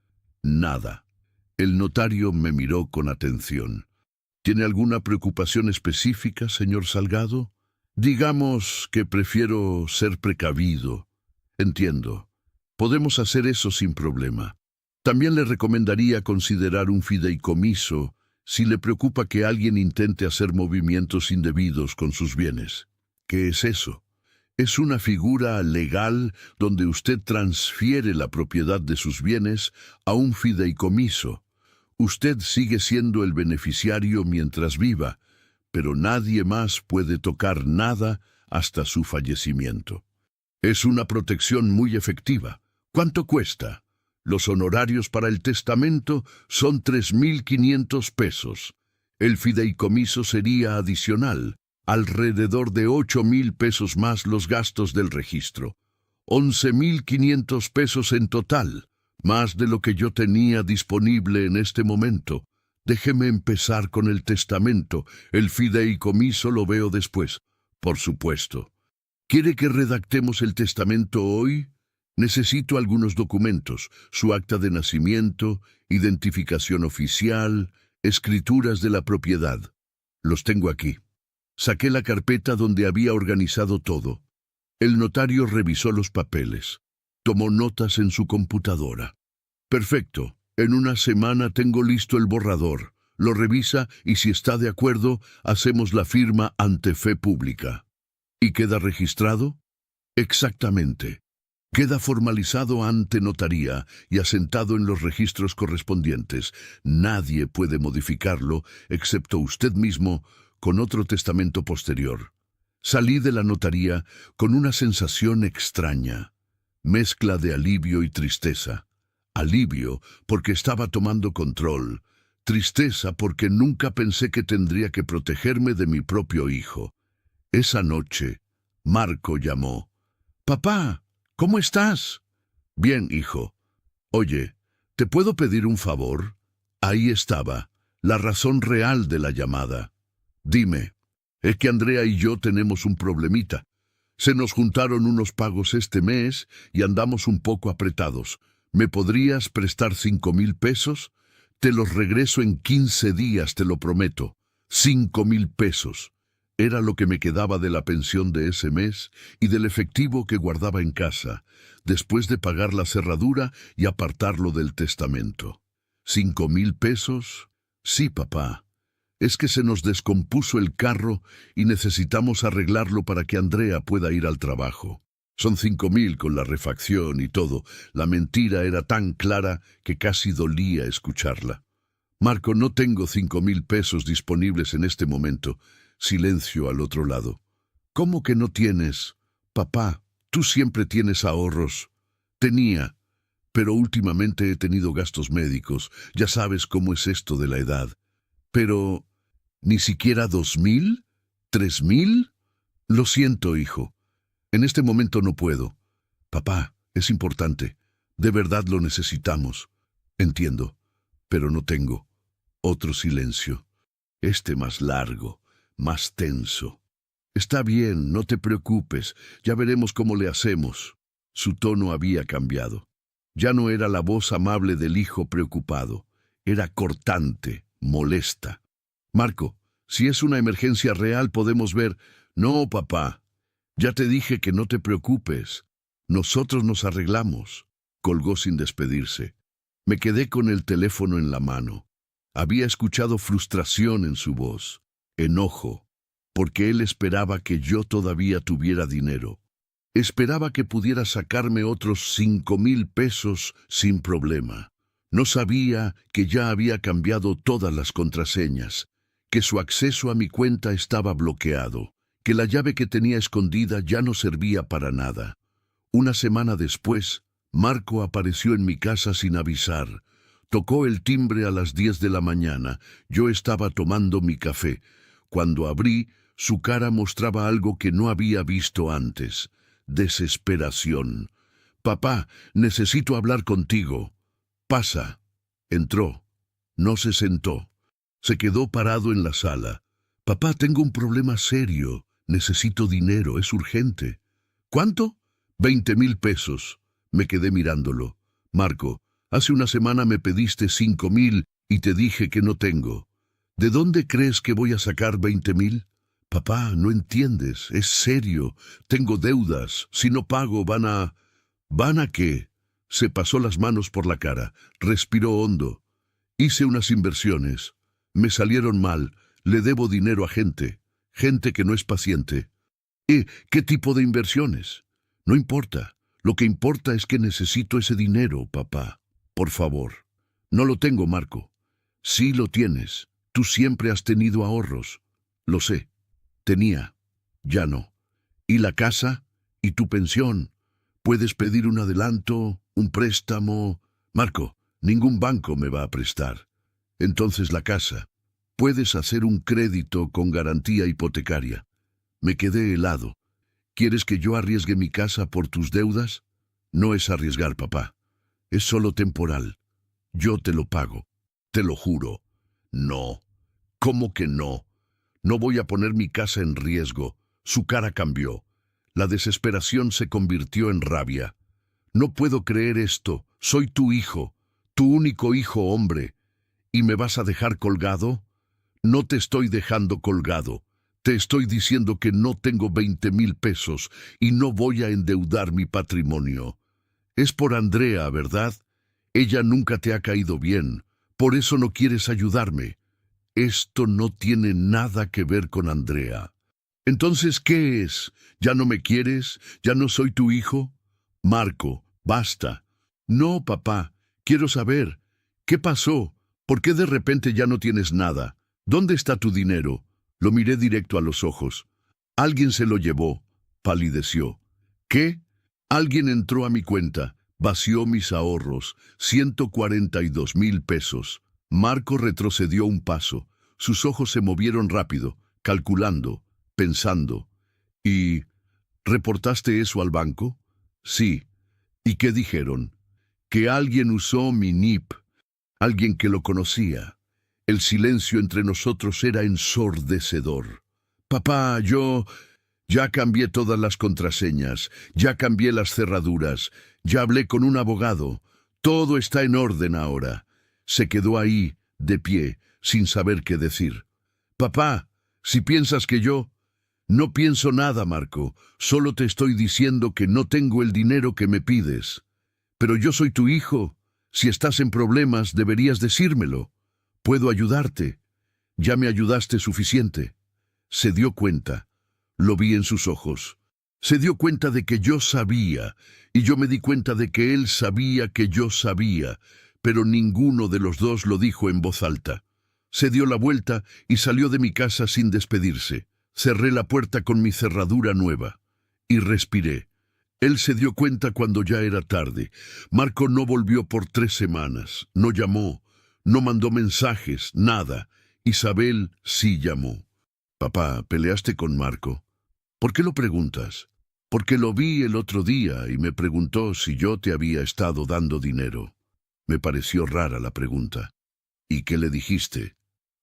Nada. El notario me miró con atención. ¿Tiene alguna preocupación específica, señor Salgado? Digamos que prefiero ser precavido. Entiendo. Podemos hacer eso sin problema. También le recomendaría considerar un fideicomiso si le preocupa que alguien intente hacer movimientos indebidos con sus bienes. ¿Qué es eso? Es una figura legal donde usted transfiere la propiedad de sus bienes a un fideicomiso. Usted sigue siendo el beneficiario mientras viva, pero nadie más puede tocar nada hasta su fallecimiento. Es una protección muy efectiva. ¿Cuánto cuesta? Los honorarios para el testamento son 3.500 pesos. El fideicomiso sería adicional, alrededor de 8.000 pesos más los gastos del registro. 11.500 pesos en total, más de lo que yo tenía disponible en este momento. Déjeme empezar con el testamento. El fideicomiso lo veo después. Por supuesto. ¿Quiere que redactemos el testamento hoy? Necesito algunos documentos, su acta de nacimiento, identificación oficial, escrituras de la propiedad. Los tengo aquí. Saqué la carpeta donde había organizado todo. El notario revisó los papeles. Tomó notas en su computadora. Perfecto. En una semana tengo listo el borrador. Lo revisa y si está de acuerdo, hacemos la firma ante fe pública. ¿Y queda registrado? Exactamente. Queda formalizado ante notaría y asentado en los registros correspondientes. Nadie puede modificarlo, excepto usted mismo, con otro testamento posterior. Salí de la notaría con una sensación extraña, mezcla de alivio y tristeza. Alivio porque estaba tomando control, tristeza porque nunca pensé que tendría que protegerme de mi propio hijo. Esa noche, Marco llamó. «Papá, ¿cómo estás?» «Bien, hijo. Oye, ¿te puedo pedir un favor?» Ahí estaba, la razón real de la llamada. «Dime, es que Andrea y yo tenemos un problemita. Se nos juntaron unos pagos este mes y andamos un poco apretados. ¿Me podrías prestar 5,000 pesos? Te los regreso en 15 días, te lo prometo. 5,000 pesos. Era lo que me quedaba de la pensión de ese mes y del efectivo que guardaba en casa, después de pagar la cerradura y apartarlo del testamento. 5,000 pesos. Sí, papá. Es que se nos descompuso el carro y necesitamos arreglarlo para que Andrea pueda ir al trabajo. Son 5,000 con la refacción y todo. La mentira era tan clara que casi dolía escucharla. Marco, no tengo 5,000 pesos disponibles en este momento. Silencio al otro lado. ¿Cómo que no tienes? Papá, tú siempre tienes ahorros. Tenía, pero últimamente he tenido gastos médicos. Ya sabes cómo es esto de la edad. Pero, ¿ni siquiera 2,000? ¿3,000? Lo siento, hijo. En este momento no puedo. Papá, es importante. De verdad lo necesitamos. Entiendo, pero no tengo. Otro silencio. Este más largo, más tenso. Está bien, no te preocupes. Ya veremos cómo le hacemos. Su tono había cambiado. Ya no era la voz amable del hijo preocupado. Era cortante, molesta. Marco, si es una emergencia real podemos ver... No, papá. Ya te dije que no te preocupes. Nosotros nos arreglamos. Colgó sin despedirse. Me quedé con el teléfono en la mano. Había escuchado frustración en su voz, enojo, porque él esperaba que yo todavía tuviera dinero. Esperaba que pudiera sacarme otros 5,000 pesos sin problema. No sabía que ya había cambiado todas las contraseñas, que su acceso a mi cuenta estaba bloqueado, que la llave que tenía escondida ya no servía para nada. Una semana después, Marco apareció en mi casa sin avisar. Tocó el timbre a las 10 de la mañana. Yo estaba tomando mi café. Cuando abrí, su cara mostraba algo que no había visto antes. Desesperación. «Papá, necesito hablar contigo». «Pasa». Entró. No se sentó. Se quedó parado en la sala. «Papá, tengo un problema serio. Necesito dinero, es urgente». «¿Cuánto?» 20,000 pesos. Me quedé mirándolo. «Marco, hace una semana me pediste 5,000 y te dije que no tengo. ¿De dónde crees que voy a sacar 20,000? Papá, no entiendes, es serio. Tengo deudas. Si no pago, ¿Van a qué?» Se pasó las manos por la cara. Respiró hondo. «Hice unas inversiones. Me salieron mal. Le debo dinero a gente. Gente que no es paciente». ¿Qué tipo de inversiones? No importa. Lo que importa es que necesito ese dinero, papá. Por favor. No lo tengo, Marco. Sí lo tienes. Tú siempre has tenido ahorros. Lo sé. Tenía. Ya no. ¿Y la casa? ¿Y tu pensión? ¿Puedes pedir un adelanto? ¿Un préstamo? Marco, ningún banco me va a prestar. Entonces la casa. Puedes hacer un crédito con garantía hipotecaria. Me quedé helado. ¿Quieres que yo arriesgue mi casa por tus deudas? No es arriesgar, papá. Es solo temporal. Yo te lo pago. Te lo juro. No. ¿Cómo que no? No voy a poner mi casa en riesgo. Su cara cambió. La desesperación se convirtió en rabia. No puedo creer esto. Soy tu hijo. Tu único hijo hombre. ¿Y me vas a dejar colgado? No te estoy dejando colgado. Te estoy diciendo que no tengo 20,000 pesos y no voy a endeudar mi patrimonio. Es por Andrea, ¿verdad? Ella nunca te ha caído bien. Por eso no quieres ayudarme. Esto no tiene nada que ver con Andrea. Entonces, ¿qué es? ¿Ya no me quieres? ¿Ya no soy tu hijo? Marco, basta. No, papá. Quiero saber. ¿Qué pasó? ¿Por qué de repente ya no tienes nada? ¿Dónde está tu dinero? Lo miré directo a los ojos. Alguien se lo llevó. Palideció. ¿Qué? Alguien entró a mi cuenta. Vació mis ahorros. 142,000 pesos. Marco retrocedió un paso. Sus ojos se movieron rápido, calculando, pensando. ¿Y reportaste eso al banco? Sí. ¿Y qué dijeron? Que alguien usó mi NIP. Alguien que lo conocía. El silencio entre nosotros era ensordecedor. Papá, ya cambié todas las contraseñas, ya cambié las cerraduras, ya hablé con un abogado. Todo está en orden ahora. Se quedó ahí, de pie, sin saber qué decir. Papá, si piensas que yo... No pienso nada, Marco. Solo te estoy diciendo que no tengo el dinero que me pides. Pero yo soy tu hijo. Si estás en problemas, deberías decírmelo. Puedo ayudarte. Ya me ayudaste suficiente. Se dio cuenta. Lo vi en sus ojos. Se dio cuenta de que yo sabía, y yo me di cuenta de que él sabía que yo sabía, pero ninguno de los dos lo dijo en voz alta. Se dio la vuelta y salió de mi casa sin despedirse. Cerré la puerta con mi cerradura nueva. Y respiré. Él se dio cuenta cuando ya era tarde. Marco no volvió por 3 semanas. No llamó. No mandó mensajes. Nada. Isabel sí llamó. Papá, ¿peleaste con Marco? ¿Por qué lo preguntas? Porque lo vi el otro día y me preguntó si yo te había estado dando dinero. Me pareció rara la pregunta. ¿Y qué le dijiste?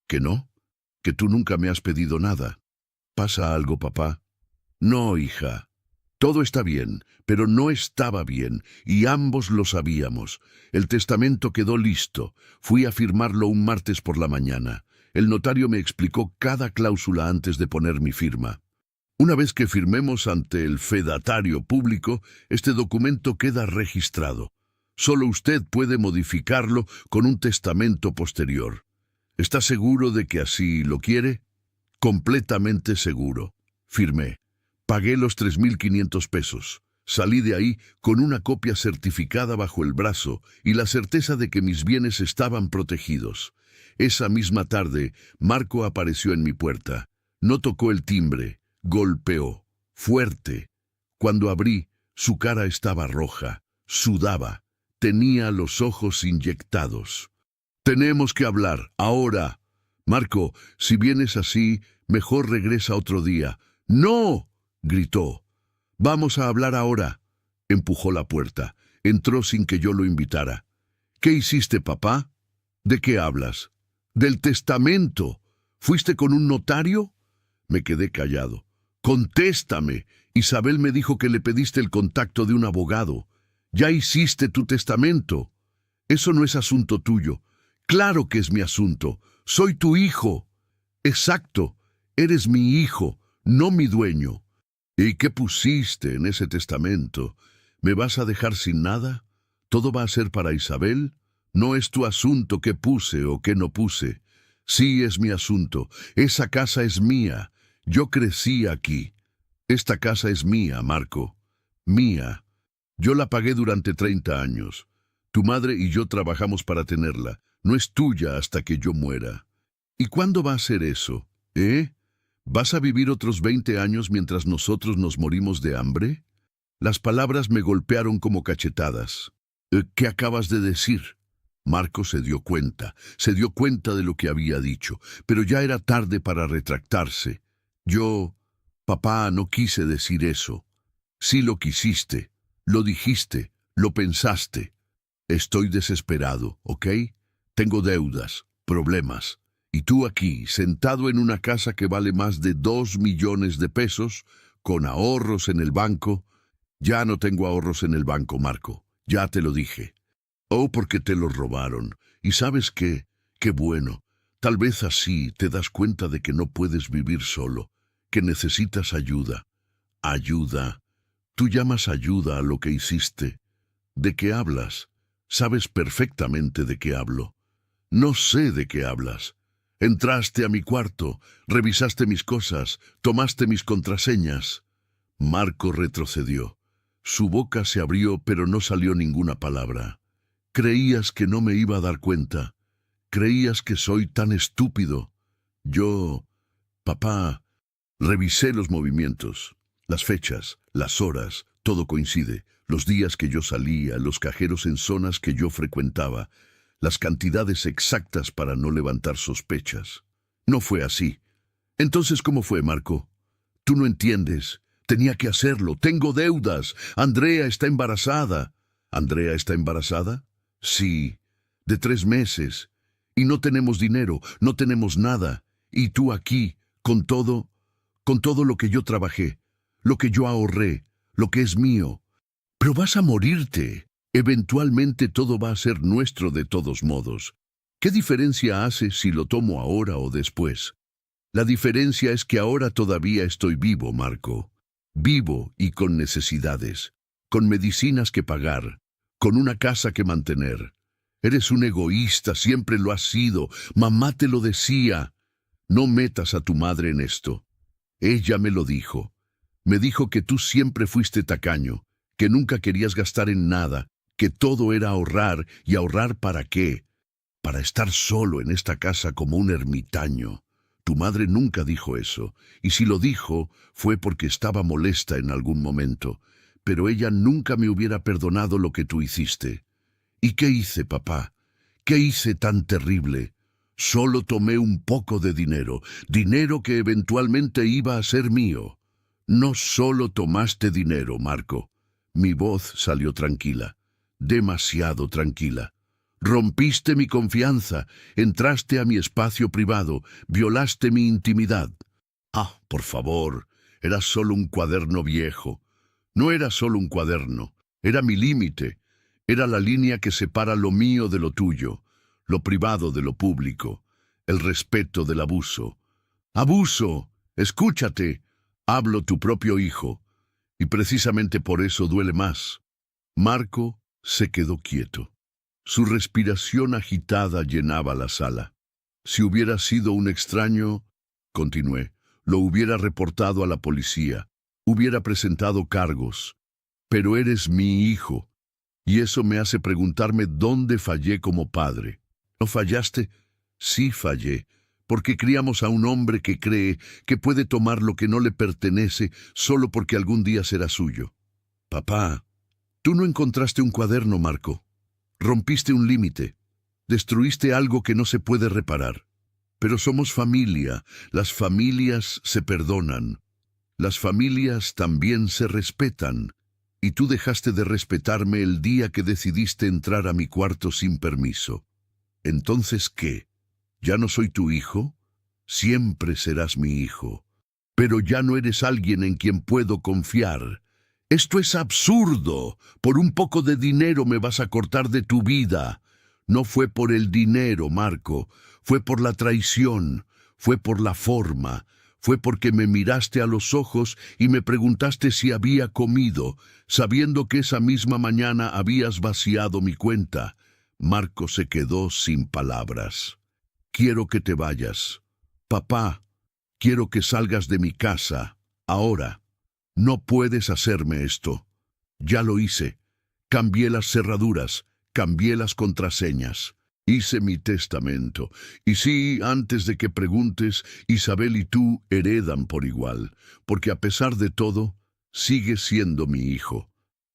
¿Que no? ¿Que tú nunca me has pedido nada? ¿Pasa algo, papá? No, hija. Todo está bien, pero no estaba bien, y ambos lo sabíamos. El testamento quedó listo. Fui a firmarlo un martes por la mañana. El notario me explicó cada cláusula antes de poner mi firma. Una vez que firmemos ante el fedatario público, este documento queda registrado. Solo usted puede modificarlo con un testamento posterior. ¿Está seguro de que así lo quiere? Completamente seguro. Firmé. Pagué los 3,500 pesos. Salí de ahí con una copia certificada bajo el brazo y la certeza de que mis bienes estaban protegidos. Esa misma tarde, Marco apareció en mi puerta. No tocó el timbre. Golpeó. Fuerte. Cuando abrí, su cara estaba roja. Sudaba. Tenía los ojos inyectados. Tenemos que hablar, ahora. Marco, si vienes así, mejor regresa otro día. ¡No!, gritó. Vamos a hablar ahora. Empujó la puerta. Entró sin que yo lo invitara. ¿Qué hiciste, papá? ¿De qué hablas? Del testamento. ¿Fuiste con un notario? Me quedé callado. Contéstame. Isabel me dijo que le pediste el contacto de un abogado. Ya hiciste tu testamento. Eso no es asunto tuyo. Claro que es mi asunto. Soy tu hijo. Exacto. Eres mi hijo, no mi dueño. ¿Y qué pusiste en ese testamento? ¿Me vas a dejar sin nada? ¿Todo va a ser para Isabel? No es tu asunto qué puse o qué no puse. Sí es mi asunto. Esa casa es mía. Yo crecí aquí. Esta casa es mía, Marco. Mía. Yo la pagué durante 30 años. Tu madre y yo trabajamos para tenerla. No es tuya hasta que yo muera. ¿Y cuándo va a ser eso? ¿Vas a vivir otros 20 años mientras nosotros nos morimos de hambre? Las palabras me golpearon como cachetadas. ¿Qué acabas de decir? Marco se dio cuenta de lo que había dicho, pero ya era tarde para retractarse. Papá, no quise decir eso. Sí lo quisiste, lo dijiste, lo pensaste. Estoy desesperado, ¿ok? Tengo deudas, problemas. Y tú aquí, sentado en una casa que vale más de 2 millones de pesos, con ahorros en el banco. Ya no tengo ahorros en el banco, Marco. Ya te lo dije. Oh, porque te los robaron. ¿Y sabes qué? Qué bueno. Tal vez así te das cuenta de que no puedes vivir solo, que necesitas ayuda. Ayuda. Tú llamas ayuda a lo que hiciste. ¿De qué hablas? Sabes perfectamente de qué hablo. No sé de qué hablas. Entraste a mi cuarto, revisaste mis cosas, tomaste mis contraseñas. Marco retrocedió. Su boca se abrió, pero no salió ninguna palabra. Creías que no me iba a dar cuenta. Creías que soy tan estúpido. Papá, revisé los movimientos, las fechas, las horas, todo coincide. Los días que yo salía, los cajeros en zonas que yo frecuentaba, las cantidades exactas para no levantar sospechas. No fue así. Entonces, ¿cómo fue, Marco? Tú no entiendes. Tenía que hacerlo. Tengo deudas. Andrea está embarazada. ¿Andrea está embarazada? Sí, de 3 meses. Y no tenemos dinero, no tenemos nada. Y tú aquí, con todo lo que yo trabajé, lo que yo ahorré, lo que es mío. Pero vas a morirte. Eventualmente todo va a ser nuestro de todos modos. ¿Qué diferencia hace si lo tomo ahora o después? La diferencia es que ahora todavía estoy vivo, Marco. Vivo y con necesidades, con medicinas que pagar, con una casa que mantener. Eres un egoísta, siempre lo has sido. Mamá te lo decía. No metas a tu madre en esto. Ella me lo dijo. Me dijo que tú siempre fuiste tacaño, que nunca querías gastar en nada, que todo era ahorrar. ¿Y ahorrar para qué? Para estar solo en esta casa como un ermitaño. Tu madre nunca dijo eso, y si lo dijo, fue porque estaba molesta en algún momento, pero ella nunca me hubiera perdonado lo que tú hiciste. ¿Y qué hice, papá? ¿Qué hice tan terrible? Solo tomé un poco de dinero, dinero que eventualmente iba a ser mío. No solo tomaste dinero, Marco. Mi voz salió tranquila, demasiado tranquila. Rompiste mi confianza, entraste a mi espacio privado, violaste mi intimidad. Ah, por favor, era solo un cuaderno viejo. No era solo un cuaderno, era mi límite. Era la línea que separa lo mío de lo tuyo, lo privado de lo público, el respeto del abuso. ¡Abuso! Escúchate. Hablo tu propio hijo, y precisamente por eso duele más. Marco se quedó quieto. Su respiración agitada llenaba la sala. Si hubiera sido un extraño, continué, lo hubiera reportado a la policía, hubiera presentado cargos. Pero eres mi hijo, y eso me hace preguntarme dónde fallé como padre. ¿No fallaste? Sí fallé, porque criamos a un hombre que cree que puede tomar lo que no le pertenece solo porque algún día será suyo. Papá, tú no encontraste un cuaderno, Marco. Rompiste un límite. Destruiste algo que no se puede reparar. Pero somos familia. Las familias se perdonan. Las familias también se respetan. Y tú dejaste de respetarme el día que decidiste entrar a mi cuarto sin permiso. ¿Entonces qué? ¿Ya no soy tu hijo? Siempre serás mi hijo. Pero ya no eres alguien en quien puedo confiar. Esto es absurdo. Por un poco de dinero me vas a cortar de tu vida. No fue por el dinero, Marco. Fue por la traición. Fue por la forma. Fue porque me miraste a los ojos y me preguntaste si había comido, sabiendo que esa misma mañana habías vaciado mi cuenta. Marco se quedó sin palabras. Quiero que te vayas. Papá, quiero que salgas de mi casa. Ahora. No puedes hacerme esto. Ya lo hice. Cambié las cerraduras, cambié las contraseñas. Hice mi testamento. Y sí, antes de que preguntes, Isabel y tú heredan por igual, porque a pesar de todo, sigues siendo mi hijo.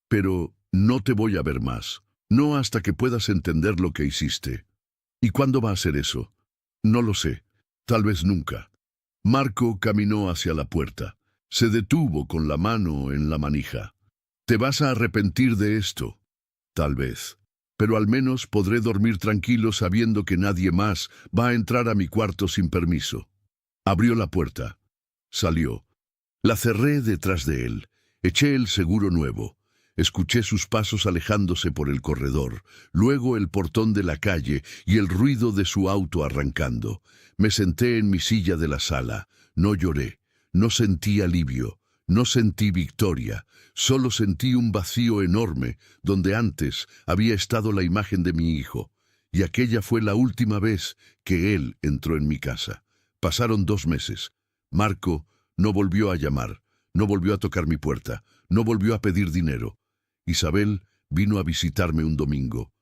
Pero no te voy a ver más, no hasta que puedas entender lo que hiciste. ¿Y cuándo va a ser eso? No lo sé, tal vez nunca. Marco caminó hacia la puerta. Se detuvo con la mano en la manija. Te vas a arrepentir de esto. Tal vez. Pero al menos podré dormir tranquilo sabiendo que nadie más va a entrar a mi cuarto sin permiso. Abrió la puerta. Salió. La cerré detrás de él. Eché el seguro nuevo. Escuché sus pasos alejándose por el corredor, luego el portón de la calle y el ruido de su auto arrancando. Me senté en mi silla de la sala. No lloré. No sentí alivio. No sentí victoria. Solo sentí un vacío enorme donde antes había estado la imagen de mi hijo, y aquella fue la última vez que él entró en mi casa. Pasaron 2 meses. Marco no volvió a llamar, no volvió a tocar mi puerta, no volvió a pedir dinero. Isabel vino a visitarme un domingo.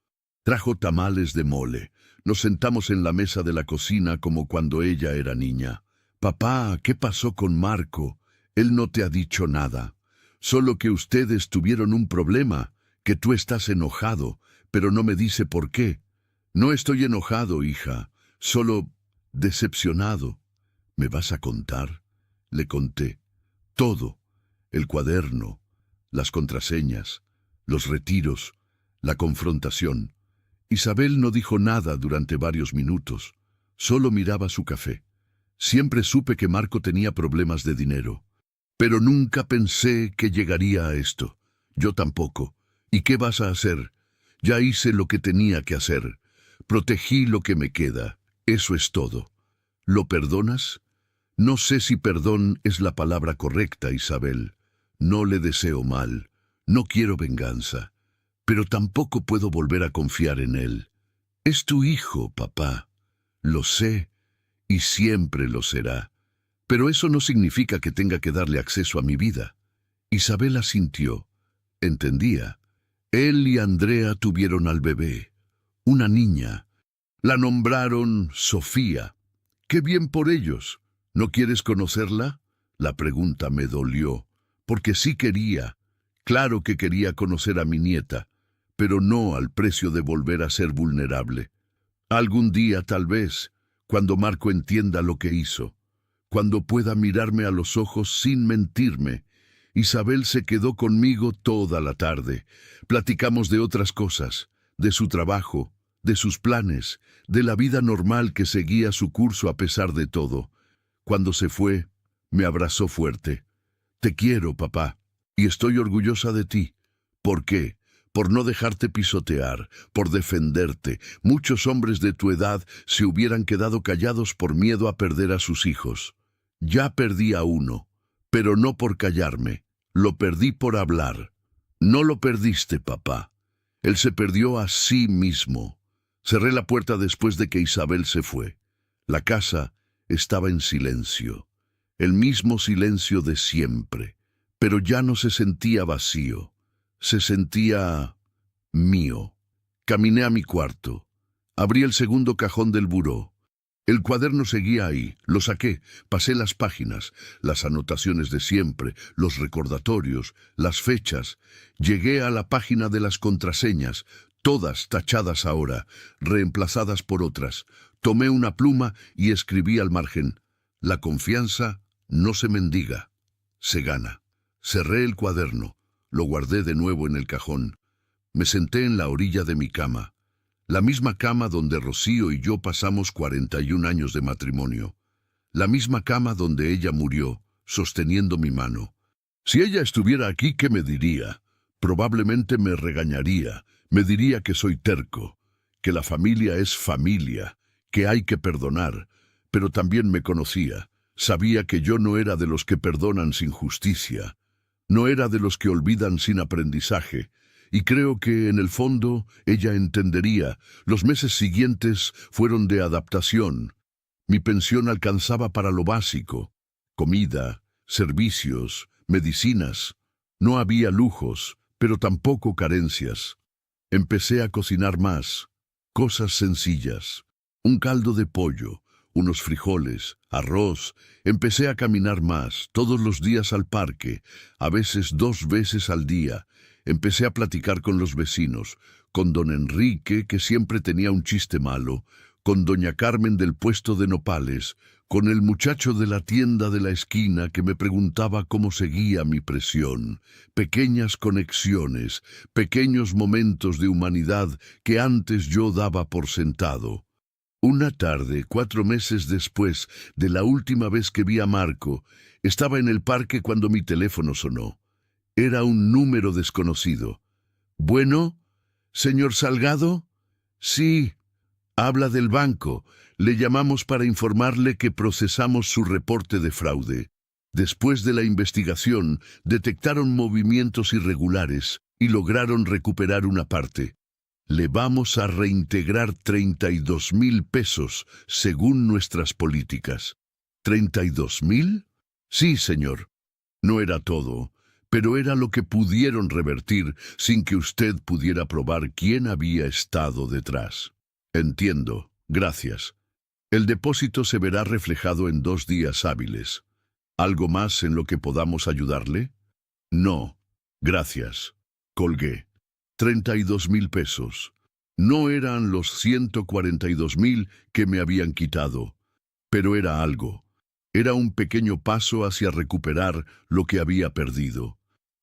Trajo tamales de mole. Nos sentamos en la mesa de la cocina como cuando ella era niña. Papá, ¿qué pasó con Marco? Él no te ha dicho nada. Solo que ustedes tuvieron un problema, que tú estás enojado, pero no me dice por qué. No estoy enojado, hija, solo decepcionado. ¿Me vas a contar? Le conté. Todo. El cuaderno, las contraseñas, los retiros, la confrontación. Isabel no dijo nada durante varios minutos. Solo miraba su café. Siempre supe que Marco tenía problemas de dinero. Pero nunca pensé que llegaría a esto. Yo tampoco. ¿Y qué vas a hacer? Ya hice lo que tenía que hacer. Protegí lo que me queda. Eso es todo. ¿Lo perdonas? No sé si perdón es la palabra correcta, Isabel. No le deseo mal. No quiero venganza. Pero tampoco puedo volver a confiar en él. Es tu hijo, papá. Lo sé, y siempre lo será. Pero eso no significa que tenga que darle acceso a mi vida. Isabel asintió. Entendía. Él y Andrea tuvieron al bebé. Una niña. La nombraron Sofía. ¡Qué bien por ellos! ¿No quieres conocerla? La pregunta me dolió, porque sí quería. Claro que quería conocer a mi nieta, pero no al precio de volver a ser vulnerable. Algún día, tal vez, cuando Marco entienda lo que hizo. Cuando pueda mirarme a los ojos sin mentirme. Isabel se quedó conmigo toda la tarde. Platicamos de otras cosas, de su trabajo, de sus planes, de la vida normal que seguía su curso a pesar de todo. Cuando se fue, me abrazó fuerte. Te quiero, papá, y estoy orgullosa de ti. ¿Por qué? Por no dejarte pisotear, por defenderte. Muchos hombres de tu edad se hubieran quedado callados por miedo a perder a sus hijos. Ya perdí a uno, pero no por callarme. Lo perdí por hablar. No lo perdiste, papá. Él se perdió a sí mismo. Cerré la puerta después de que Isabel se fue. La casa estaba en silencio. El mismo silencio de siempre. Pero ya no se sentía vacío. Se sentía mío. Caminé a mi cuarto. Abrí el segundo cajón del buró. El cuaderno seguía ahí. Lo saqué. Pasé las páginas, las anotaciones de siempre, los recordatorios, las fechas. Llegué a la página de las contraseñas. todas tachadas ahora, reemplazadas por otras. Tomé una pluma y escribí al margen: la confianza no se mendiga, se gana. Cerré el cuaderno, lo guardé de nuevo en el cajón. Me senté en la orilla de mi cama, la misma cama donde Rocío y yo pasamos 41 años de matrimonio, la misma cama donde ella murió, sosteniendo mi mano. Si ella estuviera aquí, ¿qué me diría? Probablemente me regañaría, me diría que soy terco, que la familia es familia, que hay que perdonar, pero también me conocía, sabía que yo no era de los que perdonan sin justicia, no era de los que olvidan sin aprendizaje, y creo que en el fondo ella entendería. Los meses siguientes fueron de adaptación. Mi pensión alcanzaba para lo básico: comida, servicios, medicinas. No había lujos, pero tampoco carencias. Empecé a cocinar más, cosas sencillas: un caldo de pollo, unos frijoles, arroz. Empecé a caminar más, todos los días al parque, a veces 2 veces al día. Empecé a platicar con los vecinos, con don Enrique, que siempre tenía un chiste malo, con doña Carmen del puesto de nopales, con el muchacho de la tienda de la esquina que me preguntaba cómo seguía mi presión. Pequeñas conexiones, pequeños momentos de humanidad que antes yo daba por sentado. Una tarde, 4 meses después de la última vez que vi a Marco, estaba en el parque cuando mi teléfono sonó. Era un número desconocido. «Bueno, señor Salgado?» «Sí, habla del banco. Le llamamos para informarle que procesamos su reporte de fraude. Después de la investigación, detectaron movimientos irregulares y lograron recuperar una parte. Le vamos a reintegrar 32,000 pesos, según nuestras políticas». ¿32,000? Sí, señor. No era todo, pero era lo que pudieron revertir sin que usted pudiera probar quién había estado detrás. Entiendo, gracias. El depósito se verá reflejado en 2 días hábiles. ¿Algo más en lo que podamos ayudarle? No, gracias. Colgué. 32,000 pesos. No eran los 142,000 que me habían quitado, pero era algo. Era un pequeño paso hacia recuperar lo que había perdido.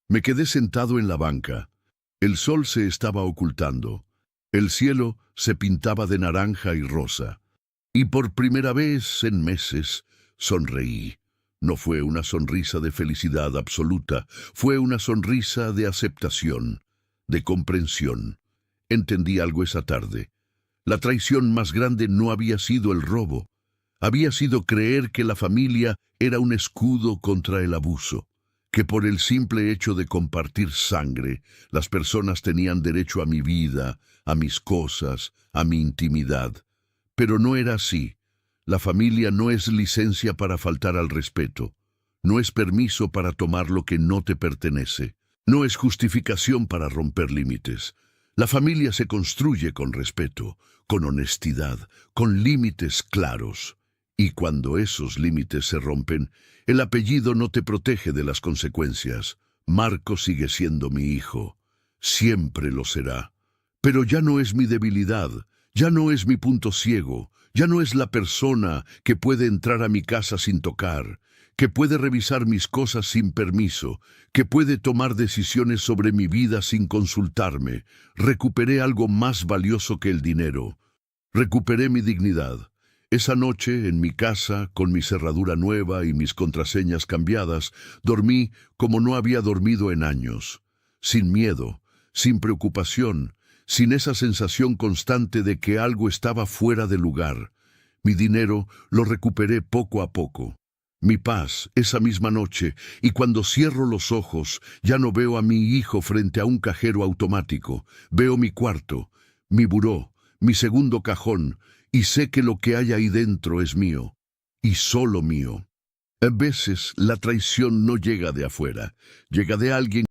Me quedé sentado en la banca. El sol se estaba ocultando. El cielo se pintaba de naranja y rosa. Y por primera vez en meses sonreí. No fue una sonrisa de felicidad absoluta, fue una sonrisa de aceptación, de comprensión. Entendí algo esa tarde. La traición más grande no había sido el robo. Había sido creer que la familia era un escudo contra el abuso, que por el simple hecho de compartir sangre, las personas tenían derecho a mi vida, a mis cosas, a mi intimidad. Pero no era así. La familia no es licencia para faltar al respeto. No es permiso para tomar lo que no te pertenece. No es justificación para romper límites. La familia se construye con respeto, con honestidad, con límites claros. Y cuando esos límites se rompen, el apellido no te protege de las consecuencias. Marco sigue siendo mi hijo. Siempre lo será. Pero ya no es mi debilidad, ya no es mi punto ciego, ya no es la persona que puede entrar a mi casa sin tocar, que puede revisar mis cosas sin permiso, que puede tomar decisiones sobre mi vida sin consultarme. Recuperé algo más valioso que el dinero. Recuperé mi dignidad. Esa noche, en mi casa, con mi cerradura nueva y mis contraseñas cambiadas, dormí como no había dormido en años. Sin miedo, sin preocupación, sin esa sensación constante de que algo estaba fuera de lugar. Mi dinero lo recuperé poco a poco. Mi paz, esa misma noche, y cuando cierro los ojos, ya no veo a mi hijo frente a un cajero automático. Veo mi cuarto, mi buró, mi segundo cajón, y sé que lo que hay ahí dentro es mío, y solo mío. A veces la traición no llega de afuera, llega de alguien